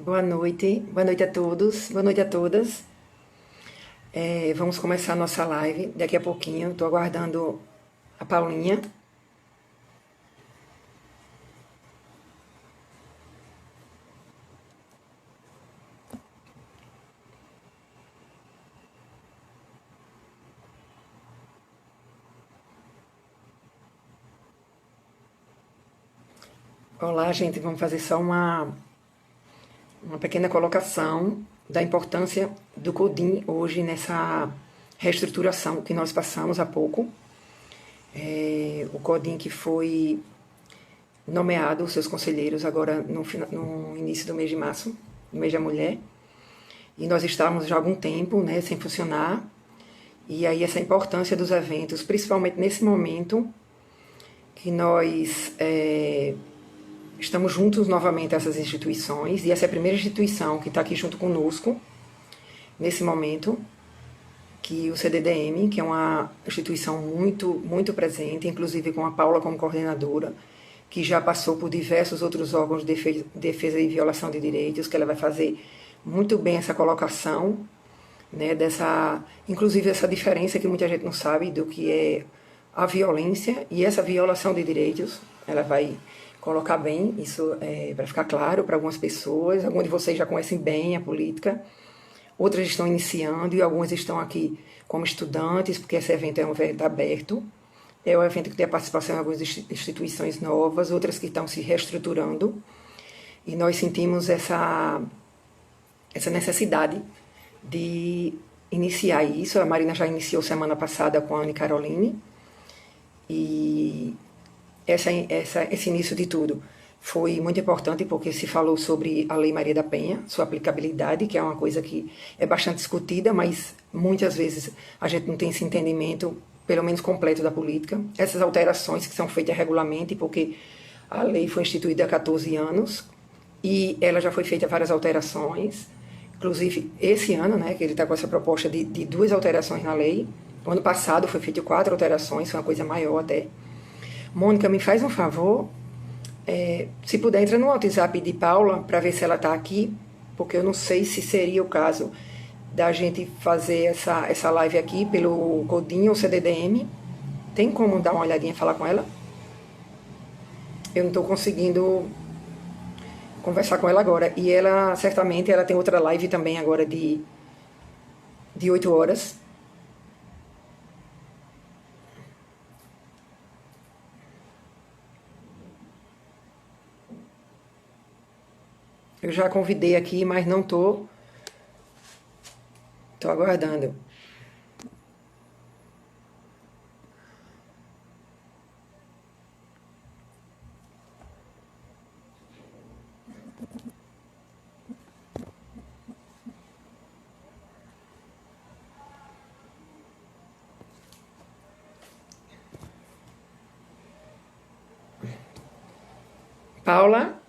Boa noite a todos, boa noite a todas. Vamos começar a nossa live daqui a pouquinho. Estou aguardando a Paulinha. Olá, gente. Vamos fazer só uma pequena colocação da importância do Codim hoje nessa reestruturação que nós passamos há pouco. O Codim que foi nomeado os seus conselheiros agora no início do mês de março, no mês da mulher. E nós estávamos já há algum tempo, né, sem funcionar. E aí essa importância dos eventos, principalmente nesse momento que nós estamos juntos novamente a essas instituições, e essa é a primeira instituição que está aqui junto conosco, nesse momento, que o CDDM, que é uma instituição muito presente, inclusive com a Paula como coordenadora, que já passou por diversos outros órgãos de defesa e violação de direitos, que ela vai fazer muito bem essa colocação, né, inclusive essa diferença que muita gente não sabe do que é a violência e essa violação de direitos. Ela vai colocar bem isso para ficar claro para algumas pessoas. Alguns de vocês já conhecem bem a política, outras estão iniciando e algumas estão aqui como estudantes, porque esse evento é um evento aberto. É um evento que tem a participação de algumas instituições novas, outras que estão se reestruturando. E nós sentimos essa necessidade de iniciar isso. A Marina já iniciou semana passada com a Anne Caroline. E esse início de tudo foi muito importante porque se falou sobre a Lei Maria da Penha, sua aplicabilidade, que é uma coisa que é bastante discutida, mas muitas vezes a gente não tem esse entendimento, pelo menos completo, da política. Essas alterações que são feitas regularmente, porque a lei foi instituída há 14 anos e ela já foi feita várias alterações, inclusive esse ano, né, que ele está com essa proposta de 2 alterações na lei. O ano passado foi feito 4 alterações, foi uma coisa maior até. Mônica, me faz um favor, se puder, entra no WhatsApp de Paula para ver se ela está aqui, porque eu não sei se seria o caso da gente fazer essa live aqui pelo Codim ou CDDM. Tem como dar uma olhadinha e falar com ela? Eu não estou conseguindo conversar com ela agora. E ela, certamente, ela tem outra live também agora de 8 horas. Eu já convidei aqui, mas não estou aguardando. Paula?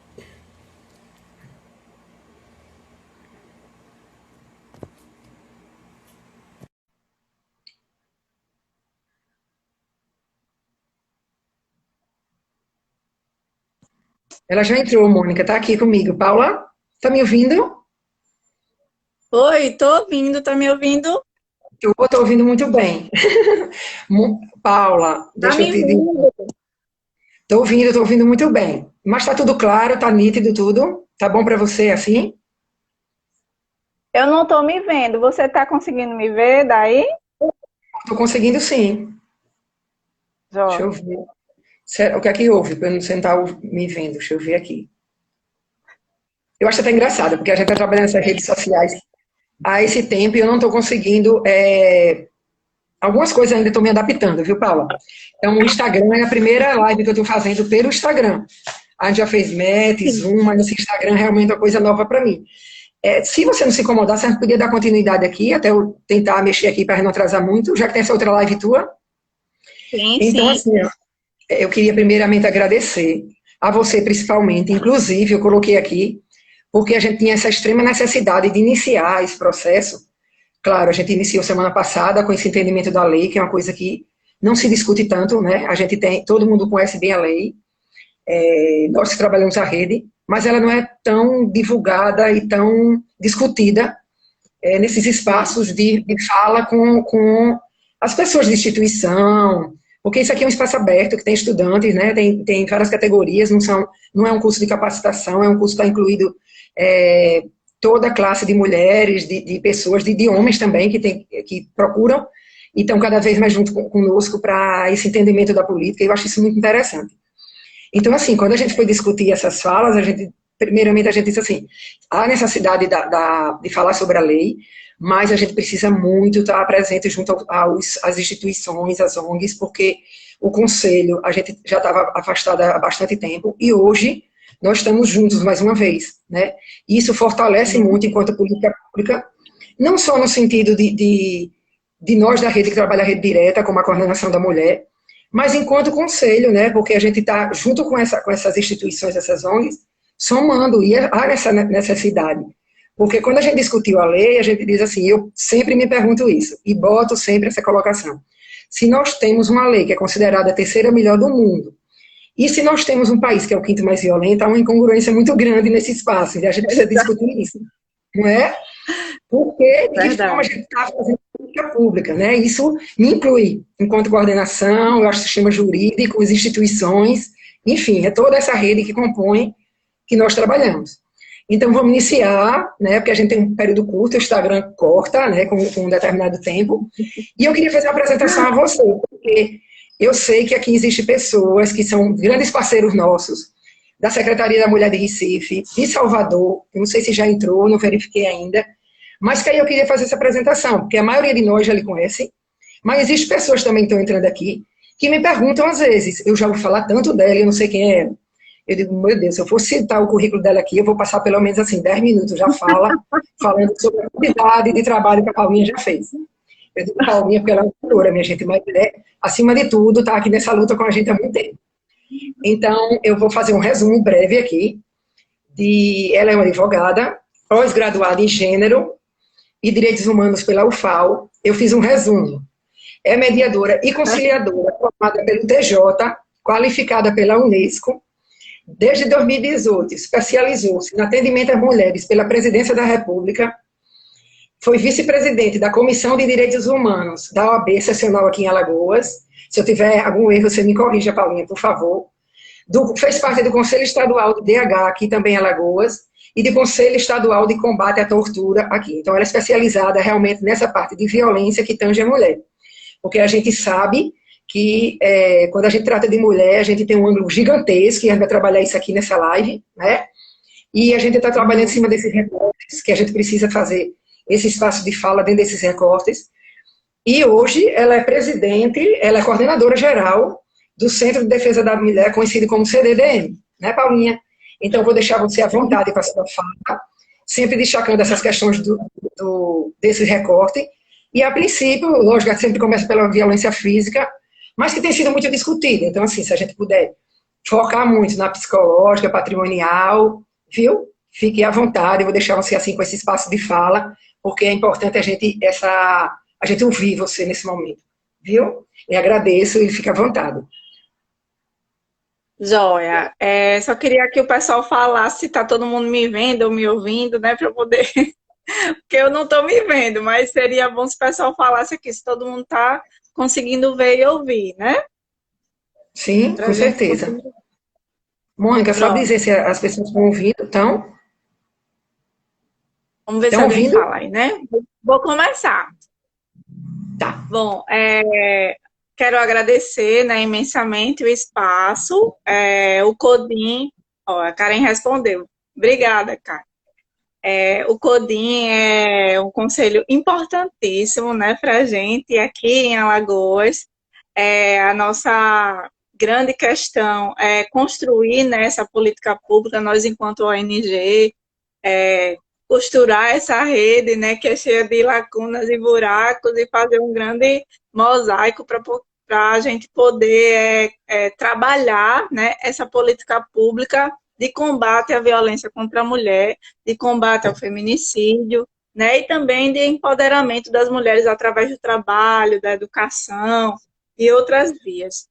Ela já entrou, Mônica, está aqui comigo. Paula, está me ouvindo? Oi, tô ouvindo, tá me ouvindo? Eu estou ouvindo muito bem. Paula, Tá deixa eu me te dizer. ouvindo? Estou ouvindo muito bem. Mas está tudo claro, está nítido tudo? Tá bom para você assim? Eu não tô me vendo. Você tá conseguindo me ver daí? Estou conseguindo sim. Deixa Jó. eu ver. O que é que houve para eu não sentar me vendo? Deixa eu ver aqui. Eu acho até engraçado, porque a gente está trabalhando nessas redes sociais há esse tempo e eu não estou conseguindo. Algumas coisas ainda estou me adaptando, viu, Paula? Então, o Instagram é a primeira live que eu estou fazendo pelo Instagram. A gente já fez Met, Zoom, mas esse Instagram realmente é uma coisa nova para mim. Se você não se incomodar, você podia dar continuidade aqui, até eu tentar mexer aqui para não atrasar muito, já que tem essa outra live tua. Sim, Então, sim. assim, eu queria primeiramente agradecer a você, principalmente. Inclusive, eu coloquei aqui, porque a gente tinha essa extrema necessidade de iniciar esse processo. Claro, a gente iniciou semana passada com esse entendimento da lei, que é uma coisa que não se discute tanto, né? Todo mundo conhece bem a lei. Nós que trabalhamos a rede, mas ela não é tão divulgada e tão discutida nesses espaços de fala com as pessoas de instituição, porque isso aqui é um espaço aberto, que tem estudantes, né, tem várias categorias, não é um curso de capacitação, é um curso que está incluído toda a classe de mulheres, de pessoas, de homens também, que procuram e estão cada vez mais junto conosco para esse entendimento da política, e eu acho isso muito interessante. Então, assim, quando a gente foi discutir essas falas, primeiramente a gente disse assim, há necessidade de falar sobre a lei, mas a gente precisa muito estar presente junto às instituições, às ONGs, porque o Conselho, a gente já estava afastada há bastante tempo, e hoje nós estamos juntos mais uma vez, né? E isso fortalece muito enquanto política pública, não só no sentido de nós da rede que trabalha a rede direta, como a coordenação da mulher, mas enquanto conselho, né? Porque a gente está junto com essas instituições, essas ONGs, somando, e há essa necessidade. Porque quando a gente discutiu a lei, a gente diz assim, eu sempre me pergunto isso, e boto sempre essa colocação. Se nós temos uma lei que é considerada a terceira melhor do mundo, e se nós temos um país que é o quinto mais violento, há uma incongruência muito grande nesse espaço, e a gente precisa discutir isso, não é? Porque de que forma a gente está fazendo política pública, né? Isso me inclui enquanto coordenação, eu acho sistema jurídico, as instituições, enfim, é toda essa rede que compõe que nós trabalhamos. Então, vamos iniciar, né, porque a gente tem um período curto, o Instagram corta, né, com um determinado tempo, e eu queria fazer uma apresentação a você, porque eu sei que aqui existem pessoas que são grandes parceiros nossos, da Secretaria da Mulher de Recife, de Salvador, eu não sei se já entrou, não verifiquei ainda, mas que aí eu queria fazer essa apresentação, porque a maioria de nós já lhe conhece, mas existem pessoas também que estão entrando aqui, que me perguntam às vezes, eu já ouvi falar tanto dela, eu não sei quem é ela. Eu digo, meu Deus, se eu for citar o currículo dela aqui, eu vou passar pelo menos assim 10 minutos já falando sobre a quantidade de trabalho que a Paulinha já fez. Eu digo Paulinha porque ela é uma doutora, minha gente, mas acima de tudo, está aqui nessa luta com a gente há muito tempo. Então, eu vou fazer um resumo breve aqui. Ela é uma advogada, pós-graduada em Gênero e Direitos Humanos pela UFAL. Eu fiz um resumo. É mediadora e conciliadora, formada pelo TJ, qualificada pela Unesco. Desde 2018, especializou-se no atendimento às mulheres pela Presidência da República, foi vice-presidente da Comissão de Direitos Humanos da OAB Seccional aqui em Alagoas. Se eu tiver algum erro, você me corrija, Paulinha, por favor. Fez parte do Conselho Estadual do DH, aqui também em Alagoas, e do Conselho Estadual de Combate à Tortura aqui. Então, ela é especializada realmente nessa parte de violência que tange a mulher. Porque a gente sabe que quando a gente trata de mulher, a gente tem um ângulo gigantesco, e a gente vai trabalhar isso aqui nessa live, né? E a gente está trabalhando em cima desses recortes, que a gente precisa fazer esse espaço de fala dentro desses recortes. E hoje ela é presidente, ela é coordenadora geral do Centro de Defesa da Mulher, conhecido como CDDM, né, Paulinha? Então, eu vou deixar você à vontade com a sua fala, sempre destacando essas questões desse recorte. E, a princípio, lógico, sempre começa pela violência física, mas que tem sido muito discutida. Então, assim, se a gente puder focar muito na psicológica, patrimonial, viu? Fique à vontade, eu vou deixar você assim com esse espaço de fala, porque é importante a gente ouvir você nesse momento, viu? E agradeço e fique à vontade. Joia. Só queria que o pessoal falasse se está todo mundo me vendo ou me ouvindo, né, para eu poder... Porque eu não estou me vendo, mas seria bom se o pessoal falasse aqui, se todo mundo está conseguindo ver e ouvir, né? Sim, com certeza. Mônica, só dizer se as pessoas estão ouvindo, então... Vamos ver se alguém fala aí, né? Vou começar. Tá. Bom, quero agradecer, né, imensamente o espaço, o CODIM, a Karen respondeu. Obrigada, Karen. O CODIM é um conselho importantíssimo, né, para a gente aqui em Alagoas. A nossa grande questão é construir, né, essa política pública, nós enquanto ONG, costurar essa rede, né, que é cheia de lacunas e buracos, e fazer um grande mosaico para a gente poder trabalhar, né, essa política pública de combate à violência contra a mulher, de combate ao feminicídio, né, e também de empoderamento das mulheres através do trabalho, da educação e outras vias.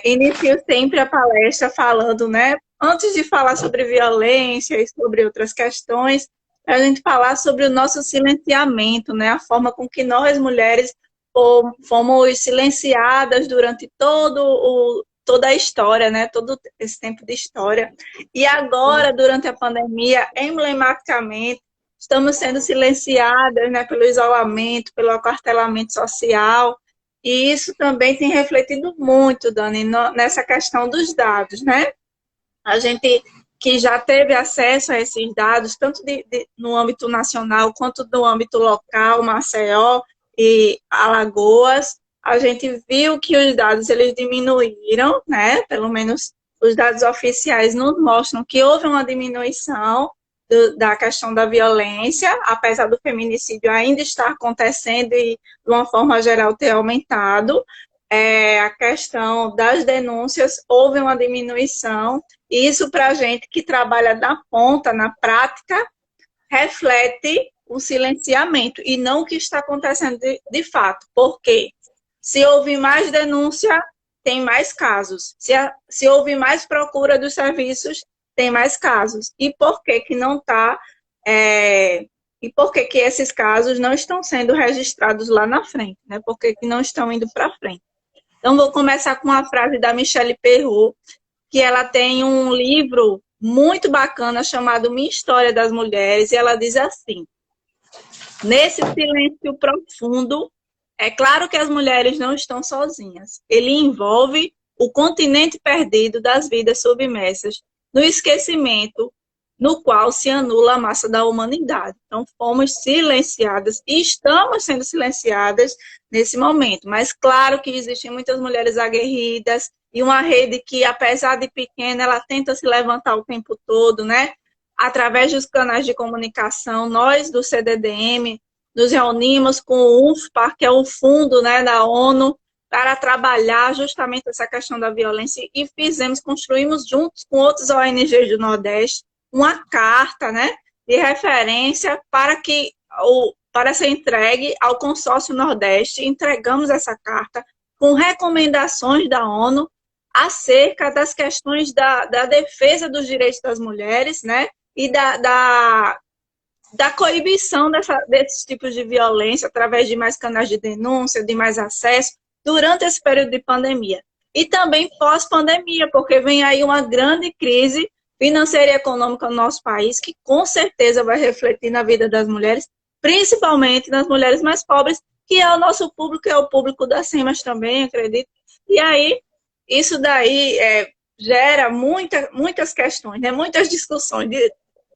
Inicio sempre a palestra falando, né, antes de falar sobre violência e sobre outras questões, a gente falar sobre o nosso silenciamento, né? A forma com que nós, mulheres, fomos silenciadas durante toda a história, né? Todo esse tempo de história. E agora, durante a pandemia, emblematicamente, estamos sendo silenciadas, né, pelo isolamento, pelo aquartelamento social. E isso também tem refletido muito, Dani, nessa questão dos dados, né? A gente que já teve acesso a esses dados, tanto no âmbito nacional quanto no âmbito local, Maceió e Alagoas, a gente viu que os dados eles diminuíram, né? Pelo menos os dados oficiais nos mostram que houve uma diminuição da questão da violência, apesar do feminicídio ainda estar acontecendo e, de uma forma geral, ter aumentado. A questão das denúncias, houve uma diminuição. E isso, para a gente que trabalha na ponta, na prática, reflete o silenciamento e não o que está acontecendo de fato. Porque se houve mais denúncia, tem mais casos. Se houve mais procura dos serviços, tem mais casos. E por que que não está... e por que que esses casos não estão sendo registrados lá na frente? Né? Por que que não estão indo para frente? Então, vou começar com uma frase da Michelle Perrault, que ela tem um livro muito bacana chamado Minha História das Mulheres, e ela diz assim: nesse silêncio profundo, é claro que as mulheres não estão sozinhas. Ele envolve o continente perdido das vidas submersas no esquecimento, no qual se anula a massa da humanidade. Então, fomos silenciadas e estamos sendo silenciadas nesse momento. Mas, claro que existem muitas mulheres aguerridas e uma rede que, apesar de pequena, ela tenta se levantar o tempo todo, né? Através dos canais de comunicação, nós do CDDM nos reunimos com o UNFPA, que é o fundo, né, da ONU, para trabalhar justamente essa questão da violência e construímos juntos com outras ONGs do Nordeste uma carta, né, de referência para ser entregue ao Consórcio Nordeste. Entregamos essa carta com recomendações da ONU acerca das questões da defesa dos direitos das mulheres, né, e da coibição desses tipos de violência através de mais canais de denúncia, de mais acesso, durante esse período de pandemia. E também pós-pandemia, porque vem aí uma grande crise financeira e econômica no nosso país, que com certeza vai refletir na vida das mulheres, principalmente nas mulheres mais pobres, que é o nosso público, é o público da SEMAS também, acredito. E aí, isso daí gera muitas questões, né? Muitas discussões.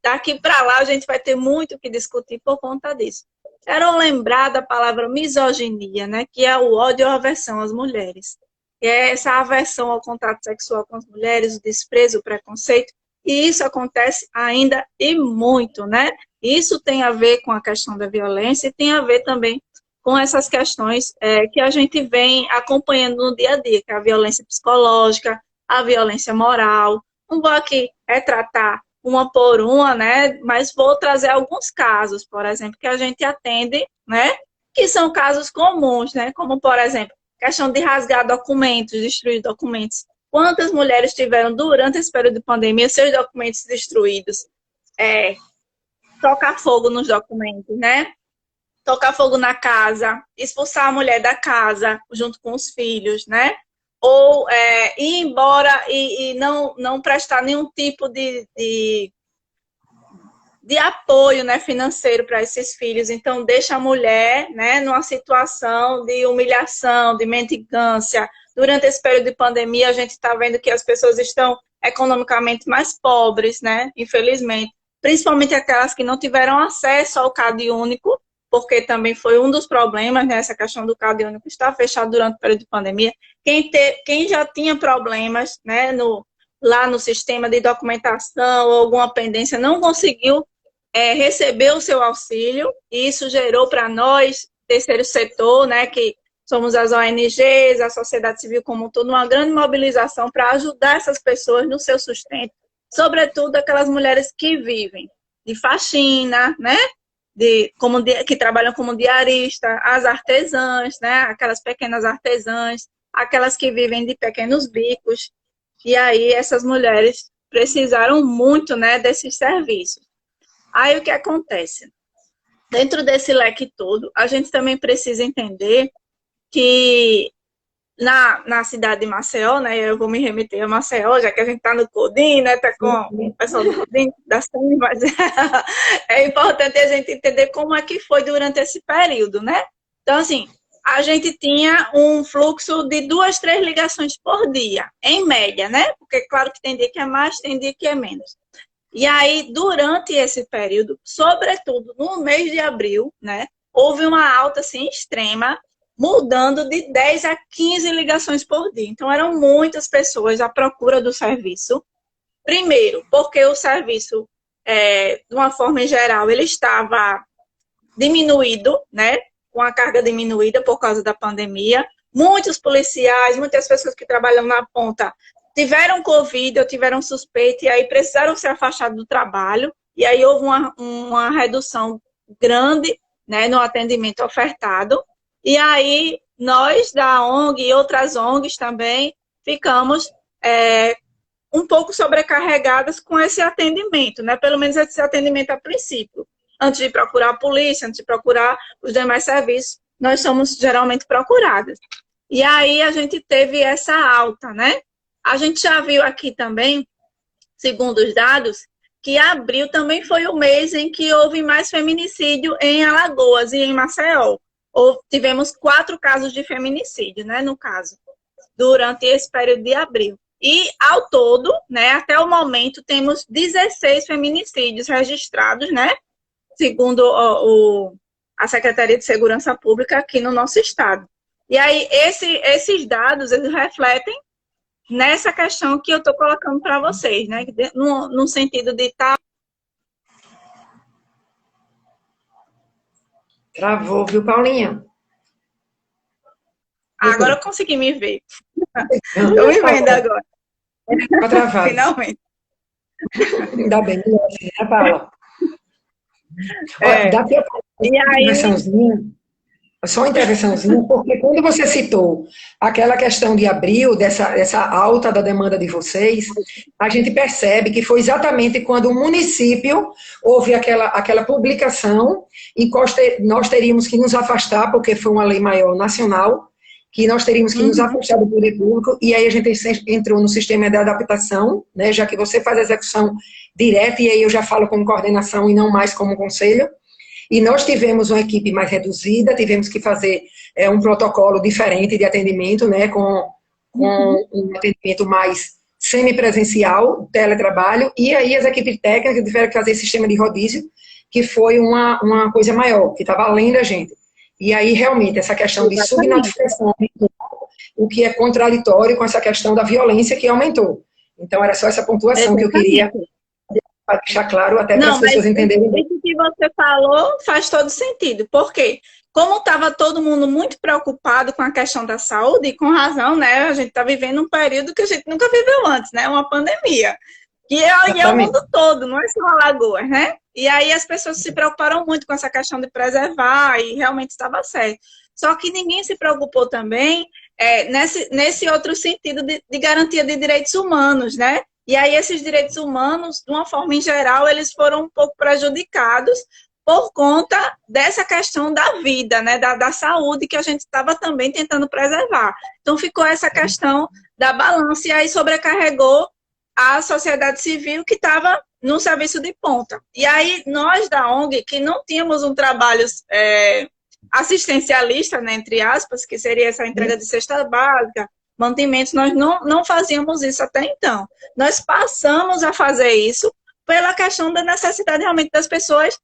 Daqui para lá a gente vai ter muito o que discutir por conta disso. Quero lembrar da palavra misoginia, né? Que é o ódio ou aversão às mulheres. E é essa aversão ao contato sexual com as mulheres, o desprezo, o preconceito. E isso acontece ainda e muito, né? Isso tem a ver com a questão da violência e tem a ver também com essas questões que a gente vem acompanhando no dia a dia, que é a violência psicológica, a violência moral. Não vou aqui retratar uma por uma, né? Mas vou trazer alguns casos, por exemplo, que a gente atende, né? Que são casos comuns, né? Como, por exemplo, questão de rasgar documentos, destruir documentos. Quantas mulheres tiveram, durante esse período de pandemia, seus documentos destruídos? Tocar fogo nos documentos, né? Tocar fogo na casa, expulsar a mulher da casa junto com os filhos, né? Ou ir embora e não prestar nenhum tipo de apoio, né, financeiro para esses filhos. Então, deixa a mulher, né, numa situação de humilhação, de mendigância. Durante esse período de pandemia, a gente está vendo que as pessoas estão economicamente mais pobres, né, infelizmente. Principalmente aquelas que não tiveram acesso ao CAD único, porque também foi um dos problemas, né, essa questão do CAD único estar fechado durante o período de pandemia. Quem já tinha problemas, né, lá no sistema de documentação ou alguma pendência, não conseguiu receber o seu auxílio, e isso gerou para nós, terceiro setor, né, que somos as ONGs, a sociedade civil como um todo, uma grande mobilização para ajudar essas pessoas no seu sustento, sobretudo aquelas mulheres que vivem de faxina, né, que trabalham como diarista, as artesãs, né, aquelas pequenas artesãs, aquelas que vivem de pequenos bicos. E aí essas mulheres precisaram muito, né, desses serviços. Aí o que acontece? Dentro desse leque todo, a gente também precisa entender que na cidade de Maceió, né, eu vou me remeter a Maceió, já que a gente está no Codim, né, está com o pessoal do Codim, da SEMI, mas é importante a gente entender como é que foi durante esse período, né? Então, assim, a gente tinha um fluxo de 2, 3 ligações por dia, em média, né? Porque, claro que tem dia que é mais, tem dia que é menos. E aí, durante esse período, sobretudo no mês de abril, né, houve uma alta, assim, extrema, mudando de 10 a 15 ligações por dia. Então, eram muitas pessoas à procura do serviço. Primeiro, porque o serviço, de uma forma em geral, ele estava diminuído, né, com a carga diminuída por causa da pandemia. Muitos policiais, muitas pessoas que trabalham na ponta tiveram Covid ou tiveram suspeita e aí precisaram ser afastados do trabalho. E aí houve uma redução grande, né, no atendimento ofertado. E aí nós da ONG e outras ONGs também ficamos um pouco sobrecarregadas com esse atendimento, né? Pelo menos esse atendimento a princípio. Antes de procurar a polícia, antes de procurar os demais serviços, nós somos geralmente procuradas. E aí a gente teve essa alta, né? A gente já viu aqui também, segundo os dados, que abril também foi o mês em que houve mais feminicídio em Alagoas e em Maceió. Tivemos 4 casos de feminicídio, né, no caso, durante esse período de abril. E, ao todo, né, até o momento, temos 16 feminicídios registrados, né, segundo a Secretaria de Segurança Pública aqui no nosso estado. E aí, esses dados, eles refletem nessa questão que eu estou colocando para vocês, né, no sentido de estar... Travou, viu, Paulinha? Agora eu consegui me ver. Estou me vendo agora. Está travado. Finalmente. Ainda bem, né, Paula? Dá para só uma intervençãozinha, porque quando você citou aquela questão de abril, dessa alta da demanda de vocês, a gente percebe que foi exatamente quando o município houve aquela publicação e nós teríamos que nos afastar, porque foi uma lei maior nacional, que nós teríamos que nos afastar do poder público, e aí a gente entrou no sistema de adaptação, né, já que você faz a execução direta, e aí eu já falo como coordenação e não mais como conselho. E nós tivemos uma equipe mais reduzida, tivemos que fazer um protocolo diferente de atendimento, né, com um atendimento mais semipresencial, teletrabalho, e aí as equipes técnicas tiveram que fazer sistema de rodízio, que foi uma coisa maior, que estava além da gente. E aí, realmente, essa questão de subnotificação, o que é contraditório com essa questão da violência que aumentou. Então, era só essa pontuação que eu queria deixar claro, até para as pessoas entenderem bem. Isso que você falou faz todo sentido. Por quê? Como estava todo mundo muito preocupado com a questão da saúde, e com razão, né? A gente está vivendo um período que a gente nunca viveu antes, né? Uma pandemia. E é o mundo todo, não é só Alagoas, né? E aí as pessoas se preocuparam muito com essa questão de preservar, e realmente estava certo. Só que ninguém se preocupou também nesse outro sentido de garantia de direitos humanos, né? E aí esses direitos humanos, de uma forma em geral, eles foram um pouco prejudicados por conta dessa questão da vida, né? Da saúde, que a gente estava também tentando preservar. Então ficou essa questão da balança, e aí sobrecarregou a sociedade civil que estava no serviço de ponta. E aí, nós da ONG, que não tínhamos um trabalho assistencialista, né, entre aspas, que seria essa entrega de cesta básica, mantimentos, nós não fazíamos isso até então. Nós passamos a fazer isso pela questão da necessidade realmente das pessoas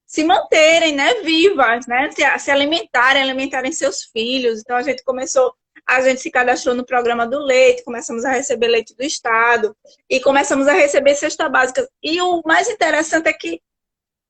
se manterem, né, vivas, né, se alimentarem seus filhos. Então, a gente se cadastrou no programa do leite, começamos a receber leite do Estado e começamos a receber cesta básica. E o mais interessante é que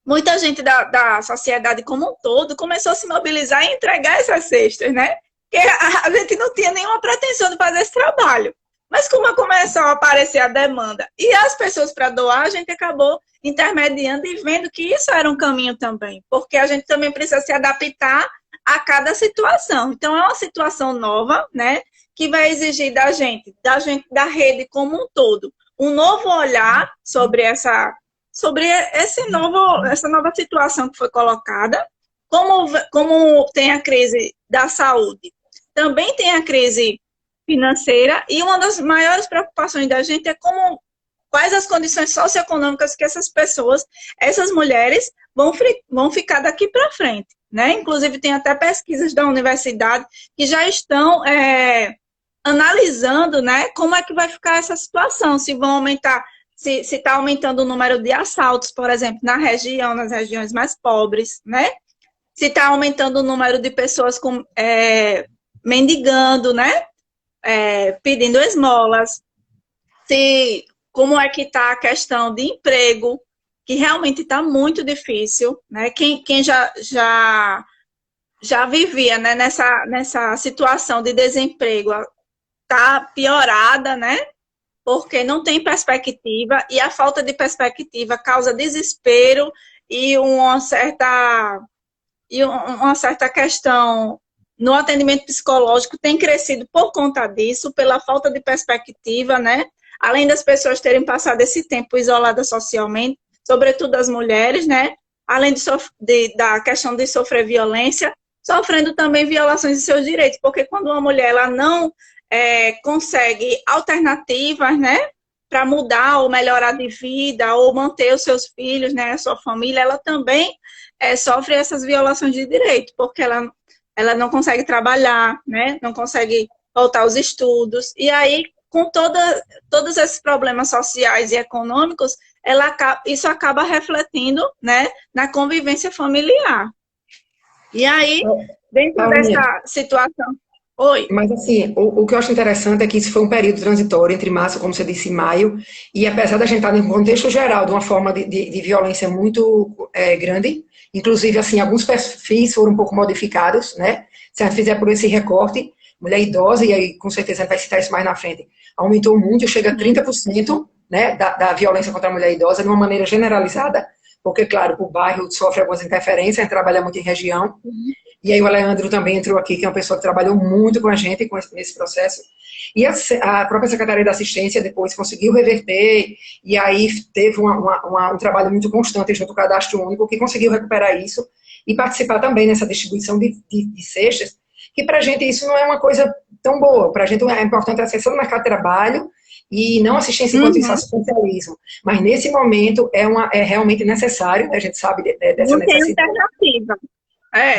muita gente da sociedade como um todo começou a se mobilizar e entregar essas cestas, né? Porque a gente não tinha nenhuma pretensão de fazer esse trabalho. Mas como começou a aparecer a demanda e as pessoas para doar, a gente acabou intermediando e vendo que isso era um caminho também. Porque a gente também precisa se adaptar a cada situação. Então, é uma situação nova, né, que vai exigir da gente, da rede como um todo, um novo olhar sobre essa essa nova situação que foi colocada, como tem a crise da saúde, também tem a crise financeira, e uma das maiores preocupações da gente é quais as condições socioeconômicas que essas pessoas, essas mulheres, vão ficar daqui para frente, né? Inclusive, tem até pesquisas da universidade que já estão analisando, né, como é que vai ficar essa situação, se vão aumentar, se está aumentando o número de assaltos, por exemplo, nas regiões mais pobres, né? Se está aumentando o número de pessoas mendigando, né? Pedindo esmolas, como é que está a questão de emprego, que realmente está muito difícil, né? Quem já vivia, né, nessa situação de desemprego está piorada, né? Porque não tem perspectiva, e a falta de perspectiva causa desespero e uma certa questão no atendimento psicológico tem crescido por conta disso, pela falta de perspectiva, né? Além das pessoas terem passado esse tempo isoladas socialmente, sobretudo as mulheres, né? Além da questão de sofrer violência, sofrendo também violações de seus direitos, porque quando uma mulher ela não consegue alternativas, né, para mudar ou melhorar de vida ou manter os seus filhos, né, a sua família, ela também sofre essas violações de direito, porque ela não consegue trabalhar, né, não consegue voltar aos estudos, e aí, com todos esses problemas sociais e econômicos, isso acaba refletindo, né, na convivência familiar. E aí, dentro dessa situação... Oi. Mas, assim, o que eu acho interessante é que isso foi um período transitório entre março, como você disse, e maio, e apesar da gente estar em contexto geral de uma forma de violência muito grande, inclusive, assim, alguns perfis foram um pouco modificados, né? Se a gente fizer por esse recorte, mulher idosa, e aí com certeza a gente vai citar isso mais na frente, aumentou muito, chega a 30%, né, da violência contra a mulher idosa, de uma maneira generalizada, porque, claro, o bairro sofre algumas interferências, a gente trabalha muito em região, e aí o Leandro também entrou aqui, que é uma pessoa que trabalhou muito com a gente nesse processo. E a própria Secretaria da Assistência depois conseguiu reverter, e aí teve um trabalho muito constante junto com o Cadastro Único, que conseguiu recuperar isso e participar também nessa distribuição de cestas, que para a gente isso não é uma coisa tão boa. Para a gente é importante a acessão do mercado de trabalho e não assistência enquanto isso assistencialismo. Mas nesse momento é realmente necessário, a gente sabe dessa necessidade. Não tem alternativa.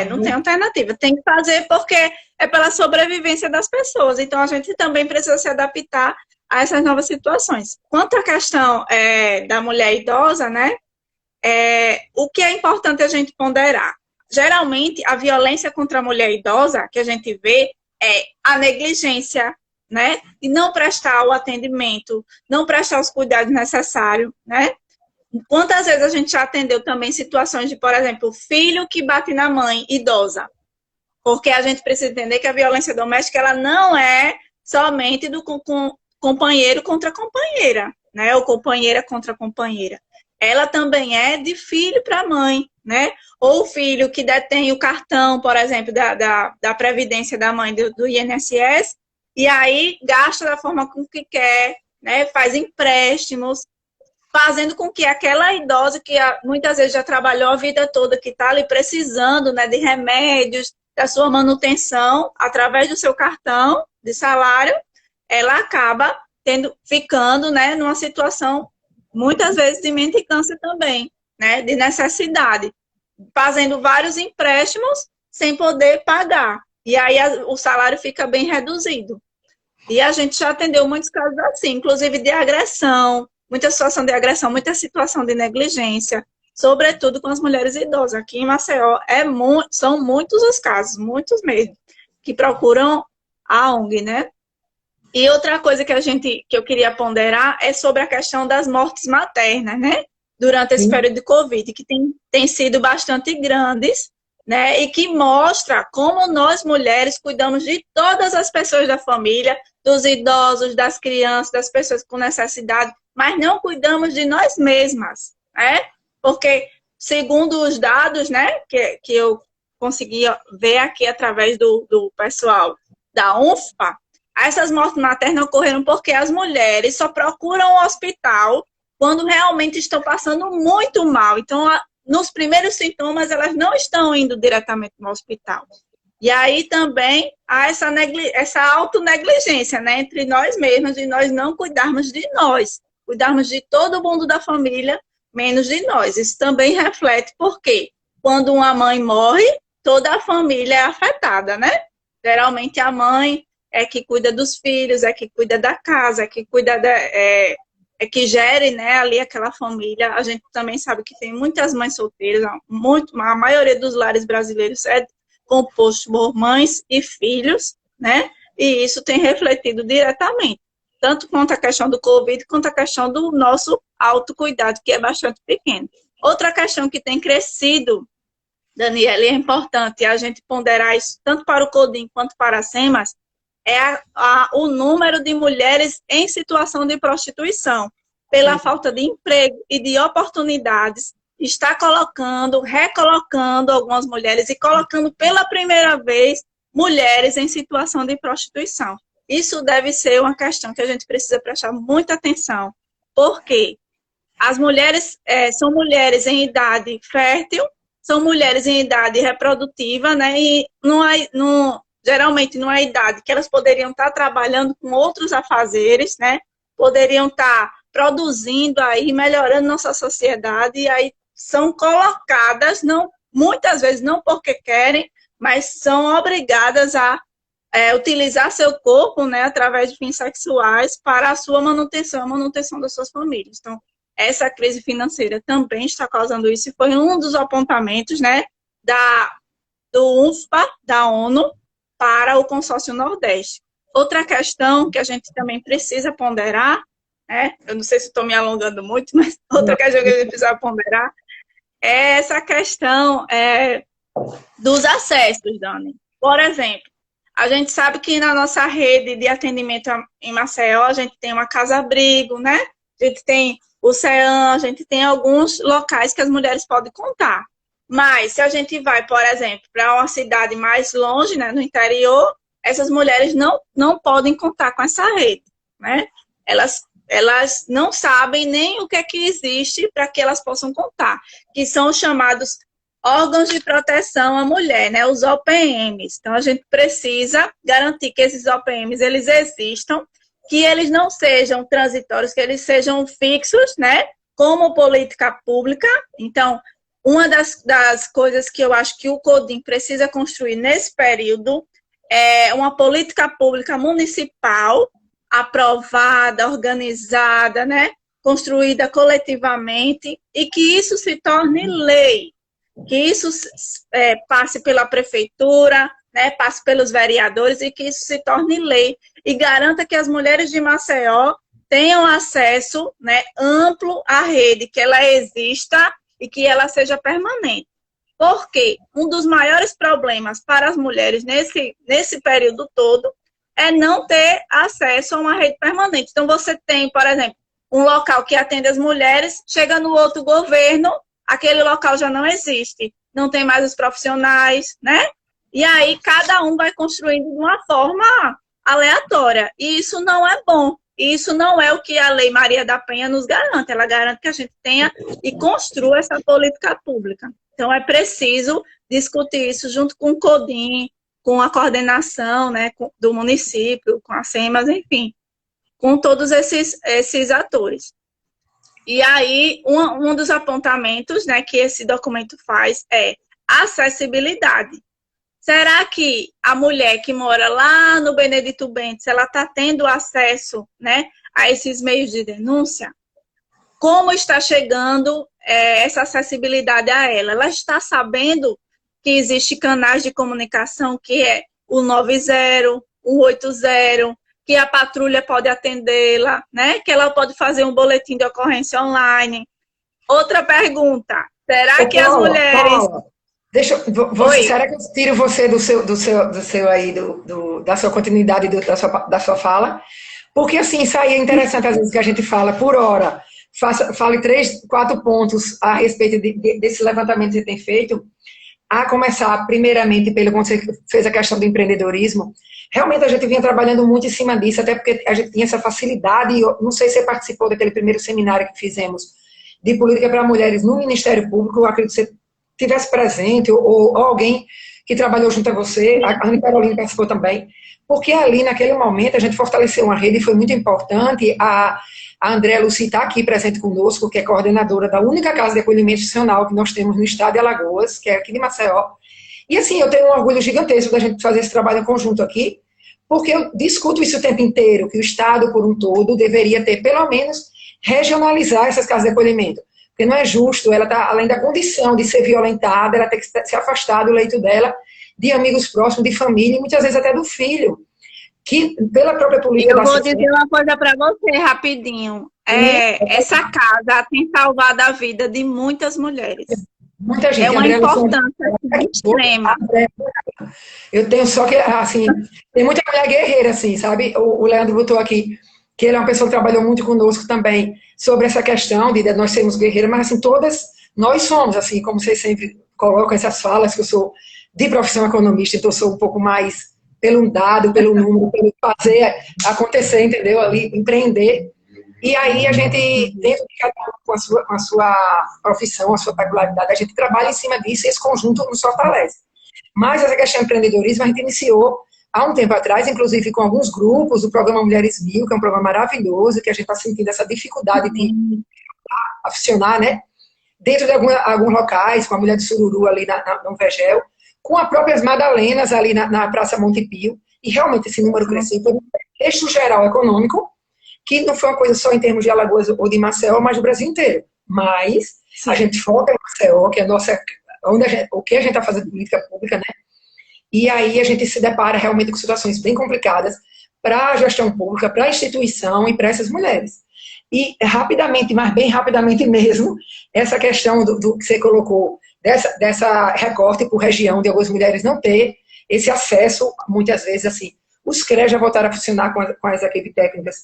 Não tem alternativa. Tem que fazer porque é pela sobrevivência das pessoas. Então, a gente também precisa se adaptar a essas novas situações. Quanto à questão da mulher idosa, né? O que é importante a gente ponderar? Geralmente, a violência contra a mulher idosa que a gente vê é a negligência, né? E não prestar o atendimento, não prestar os cuidados necessários, né? Quantas vezes a gente já atendeu também situações de, por exemplo, filho que bate na mãe idosa? Porque a gente precisa entender que a violência doméstica ela não é somente do companheiro contra companheira, né? Ou companheira contra companheira. Ela também é de filho para mãe, né? Ou o filho que detém o cartão, por exemplo, da Previdência da mãe do INSS, e aí gasta da forma como que quer, né? Faz empréstimos, fazendo com que aquela idosa que muitas vezes já trabalhou a vida toda, que está ali precisando, né, de remédios, da sua manutenção, através do seu cartão de salário, ela acaba ficando, né, numa situação, muitas vezes, de mendicância também, né, de necessidade, fazendo vários empréstimos sem poder pagar. E aí o salário fica bem reduzido. E a gente já atendeu muitos casos assim, inclusive de agressão, muita situação de agressão, muita situação de negligência, sobretudo com as mulheres idosas. Aqui em Maceió são muitos os casos, muitos mesmo, que procuram a ONG, né? E outra coisa que eu queria ponderar é sobre a questão das mortes maternas, né? Durante esse período de Covid, que tem sido bastante grandes, né? E que mostra como nós mulheres cuidamos de todas as pessoas da família, dos idosos, das crianças, das pessoas com necessidade, mas não cuidamos de nós mesmas, né? Porque, segundo os dados, né, que eu consegui ver aqui através do pessoal da UNFPA, Essas mortes maternas ocorreram porque as mulheres só procuram o hospital quando realmente estão passando muito mal. Então, nos primeiros sintomas, elas não estão indo diretamente no hospital. E aí também há essa autonegligência, né, entre nós mesmos, de nós não cuidarmos de nós, cuidarmos de todo mundo da família, menos de nós. Isso também reflete porque quando uma mãe morre, toda a família é afetada, né? Geralmente a mãe é que cuida dos filhos, é que cuida da casa, é que cuida que gere, né, ali aquela família. A gente também sabe que tem muitas mães solteiras, a maioria dos lares brasileiros é composto por mães e filhos, né? E isso tem refletido diretamente, tanto quanto a questão do Covid, quanto a questão do nosso autocuidado, que é bastante pequeno. Outra questão que tem crescido, Daniela, e é importante a gente ponderar isso tanto para o CODIM quanto para a SEMAS, é o número de mulheres em situação de prostituição, pela falta de emprego e de oportunidades, está recolocando algumas mulheres e colocando pela primeira vez mulheres em situação de prostituição. Isso deve ser uma questão que a gente precisa prestar muita atenção, porque as mulheres são mulheres em idade fértil, são mulheres em idade reprodutiva, né? E geralmente não é idade que elas poderiam estar trabalhando com outros afazeres, né? Poderiam estar produzindo aí, melhorando nossa sociedade, e aí são colocadas, muitas vezes não porque querem, mas são obrigadas a utilizar seu corpo, né, através de fins sexuais para a sua manutenção, a manutenção das suas famílias. Então, essa crise financeira também está causando isso, e foi um dos apontamentos, né, do UNFPA, da ONU, para o consórcio Nordeste. Outra questão que a gente também precisa ponderar, né, eu não sei se estou me alongando muito, mas outra questão que a gente precisa ponderar é essa questão dos acessos, Dani. Por exemplo, a gente sabe que na nossa rede de atendimento em Maceió, a gente tem uma casa-abrigo, né? A gente tem o CEAM, a gente tem alguns locais que as mulheres podem contar. Mas se a gente vai, por exemplo, para uma cidade mais longe, né, no interior, essas mulheres não podem contar com essa rede, né? Elas não sabem nem o que é que existe para que elas possam contar, que são os chamados órgãos de proteção à mulher, né, os OPMs. Então, a gente precisa garantir que esses OPMs, eles existam, que eles não sejam transitórios, que eles sejam fixos, né, como política pública. Então, uma das coisas que eu acho que o CODIM precisa construir nesse período é uma política pública municipal aprovada, organizada, né, construída coletivamente, e que isso se torne lei, que isso passe pela prefeitura, né, passe pelos vereadores, e que isso se torne lei e garanta que as mulheres de Maceió tenham acesso, né, amplo à rede, que ela exista e que ela seja permanente. Porque um dos maiores problemas para as mulheres nesse período todo é não ter acesso a uma rede permanente. Então, você tem, por exemplo, um local que atende as mulheres, chega no outro governo, aquele local já não existe, não tem mais os profissionais, né? E aí, cada um vai construindo de uma forma aleatória. E isso não é bom. E isso não é o que a Lei Maria da Penha nos garante. Ela garante que a gente tenha e construa essa política pública. Então, é preciso discutir isso junto com o CODIM, com a coordenação, né, do município, com a SEMAS, enfim, com todos esses atores. E aí, um dos apontamentos, né, que esse documento faz é acessibilidade. Será que a mulher que mora lá no Benedito Bentes, ela está tendo acesso, né, a esses meios de denúncia? Como está chegando essa acessibilidade a ela? Ela está sabendo que existem canais de comunicação, que é o 90, o 80, que a patrulha pode atendê-la, né? Que ela pode fazer um boletim de ocorrência online. Outra pergunta, será que as mulheres... Paula, será que eu tiro você da sua continuidade da sua fala? Porque assim, isso aí é interessante, às vezes, que a gente fala por hora. Fale 3, 4 pontos a respeito desse levantamento que você tem feito, a começar, primeiramente, pelo quando você fez a questão do empreendedorismo, realmente a gente vinha trabalhando muito em cima disso, até porque a gente tinha essa facilidade, e eu não sei se você participou daquele primeiro seminário que fizemos de política para mulheres no Ministério Público, eu acredito que você estivesse presente, ou alguém que trabalhou junto a você, a Ana Carolina participou também, porque ali, naquele momento, a gente fortaleceu uma rede e foi muito importante. A Andréa Luci está aqui presente conosco, que é coordenadora da única casa de acolhimento institucional que nós temos no estado de Alagoas, que é aqui de Maceió. E assim, eu tenho um orgulho gigantesco da gente fazer esse trabalho em conjunto aqui, porque eu discuto isso o tempo inteiro, que o Estado, por um todo, deveria ter, pelo menos, regionalizar essas casas de acolhimento. Porque não é justo, ela tá, além da condição de ser violentada, ela tem que se afastar do leito dela, de amigos próximos, de família, e muitas vezes até do filho, que pela própria política Eu vou dizer uma coisa para você rapidinho. Essa casa tem salvado a vida de muitas mulheres. Muita gente. É uma importância extrema. Eu tenho só que, assim, tem muita mulher guerreira, assim, sabe? O Leandro botou aqui, que ele é uma pessoa que trabalhou muito conosco também, sobre essa questão de nós sermos guerreiras, mas, assim, todas nós somos, assim, como vocês sempre colocam essas falas, que eu sou de profissão economista, então eu sou um pouco mais pelo dado, pelo número, pelo fazer acontecer, entendeu? Ali, empreender. E aí a gente, dentro de cada um com a sua profissão, a sua peculiaridade, a gente trabalha em cima disso e esse conjunto nos fortalece. Mas essa questão de empreendedorismo a gente iniciou há um tempo atrás, inclusive com alguns grupos, o programa Mulheres Mil, que é um programa maravilhoso, que a gente está sentindo essa dificuldade de funcionar, né? Dentro de alguns locais, com a Mulher de Sururu ali no Vegel, com as próprias Madalenas ali na Praça Montepio, e realmente esse número cresceu por um eixo geral econômico, que não foi uma coisa só em termos de Alagoas ou de Maceió, mas do Brasil inteiro. Mas a gente foca em Maceió, que é a nossa, o que a gente está fazendo política pública, né? E aí a gente se depara realmente com situações bem complicadas para a gestão pública, para a instituição e para essas mulheres. E rapidamente, mas bem rapidamente mesmo, essa questão do que você colocou, dessa recorte por região de algumas mulheres não ter esse acesso, muitas vezes, assim, os CREAs já voltaram a funcionar com as equipes técnicas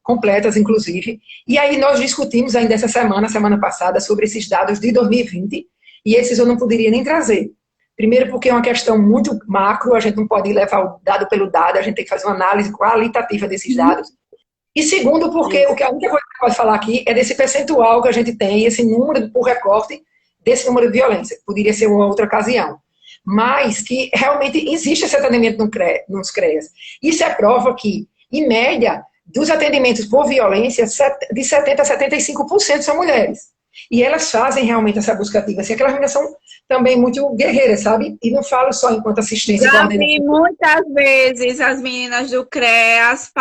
completas, inclusive, e aí nós discutimos ainda essa semana passada, sobre esses dados de 2020, e esses eu não poderia nem trazer. Primeiro porque é uma questão muito macro, a gente não pode levar o dado pelo dado, a gente tem que fazer uma análise qualitativa desses dados. E segundo porque a única coisa que a gente pode falar aqui é desse percentual que a gente tem, esse número por recorte, desse número de violência, que poderia ser uma outra ocasião. Mas que realmente existe esse atendimento nos CREAS. Isso é prova que, em média, dos atendimentos por violência, de 70% a 75% são mulheres. E elas fazem realmente essa busca ativa. Assim, aquelas meninas são também muito guerreiras, sabe? E não falo só enquanto assistência. Já vi muitas vezes as meninas do CREAS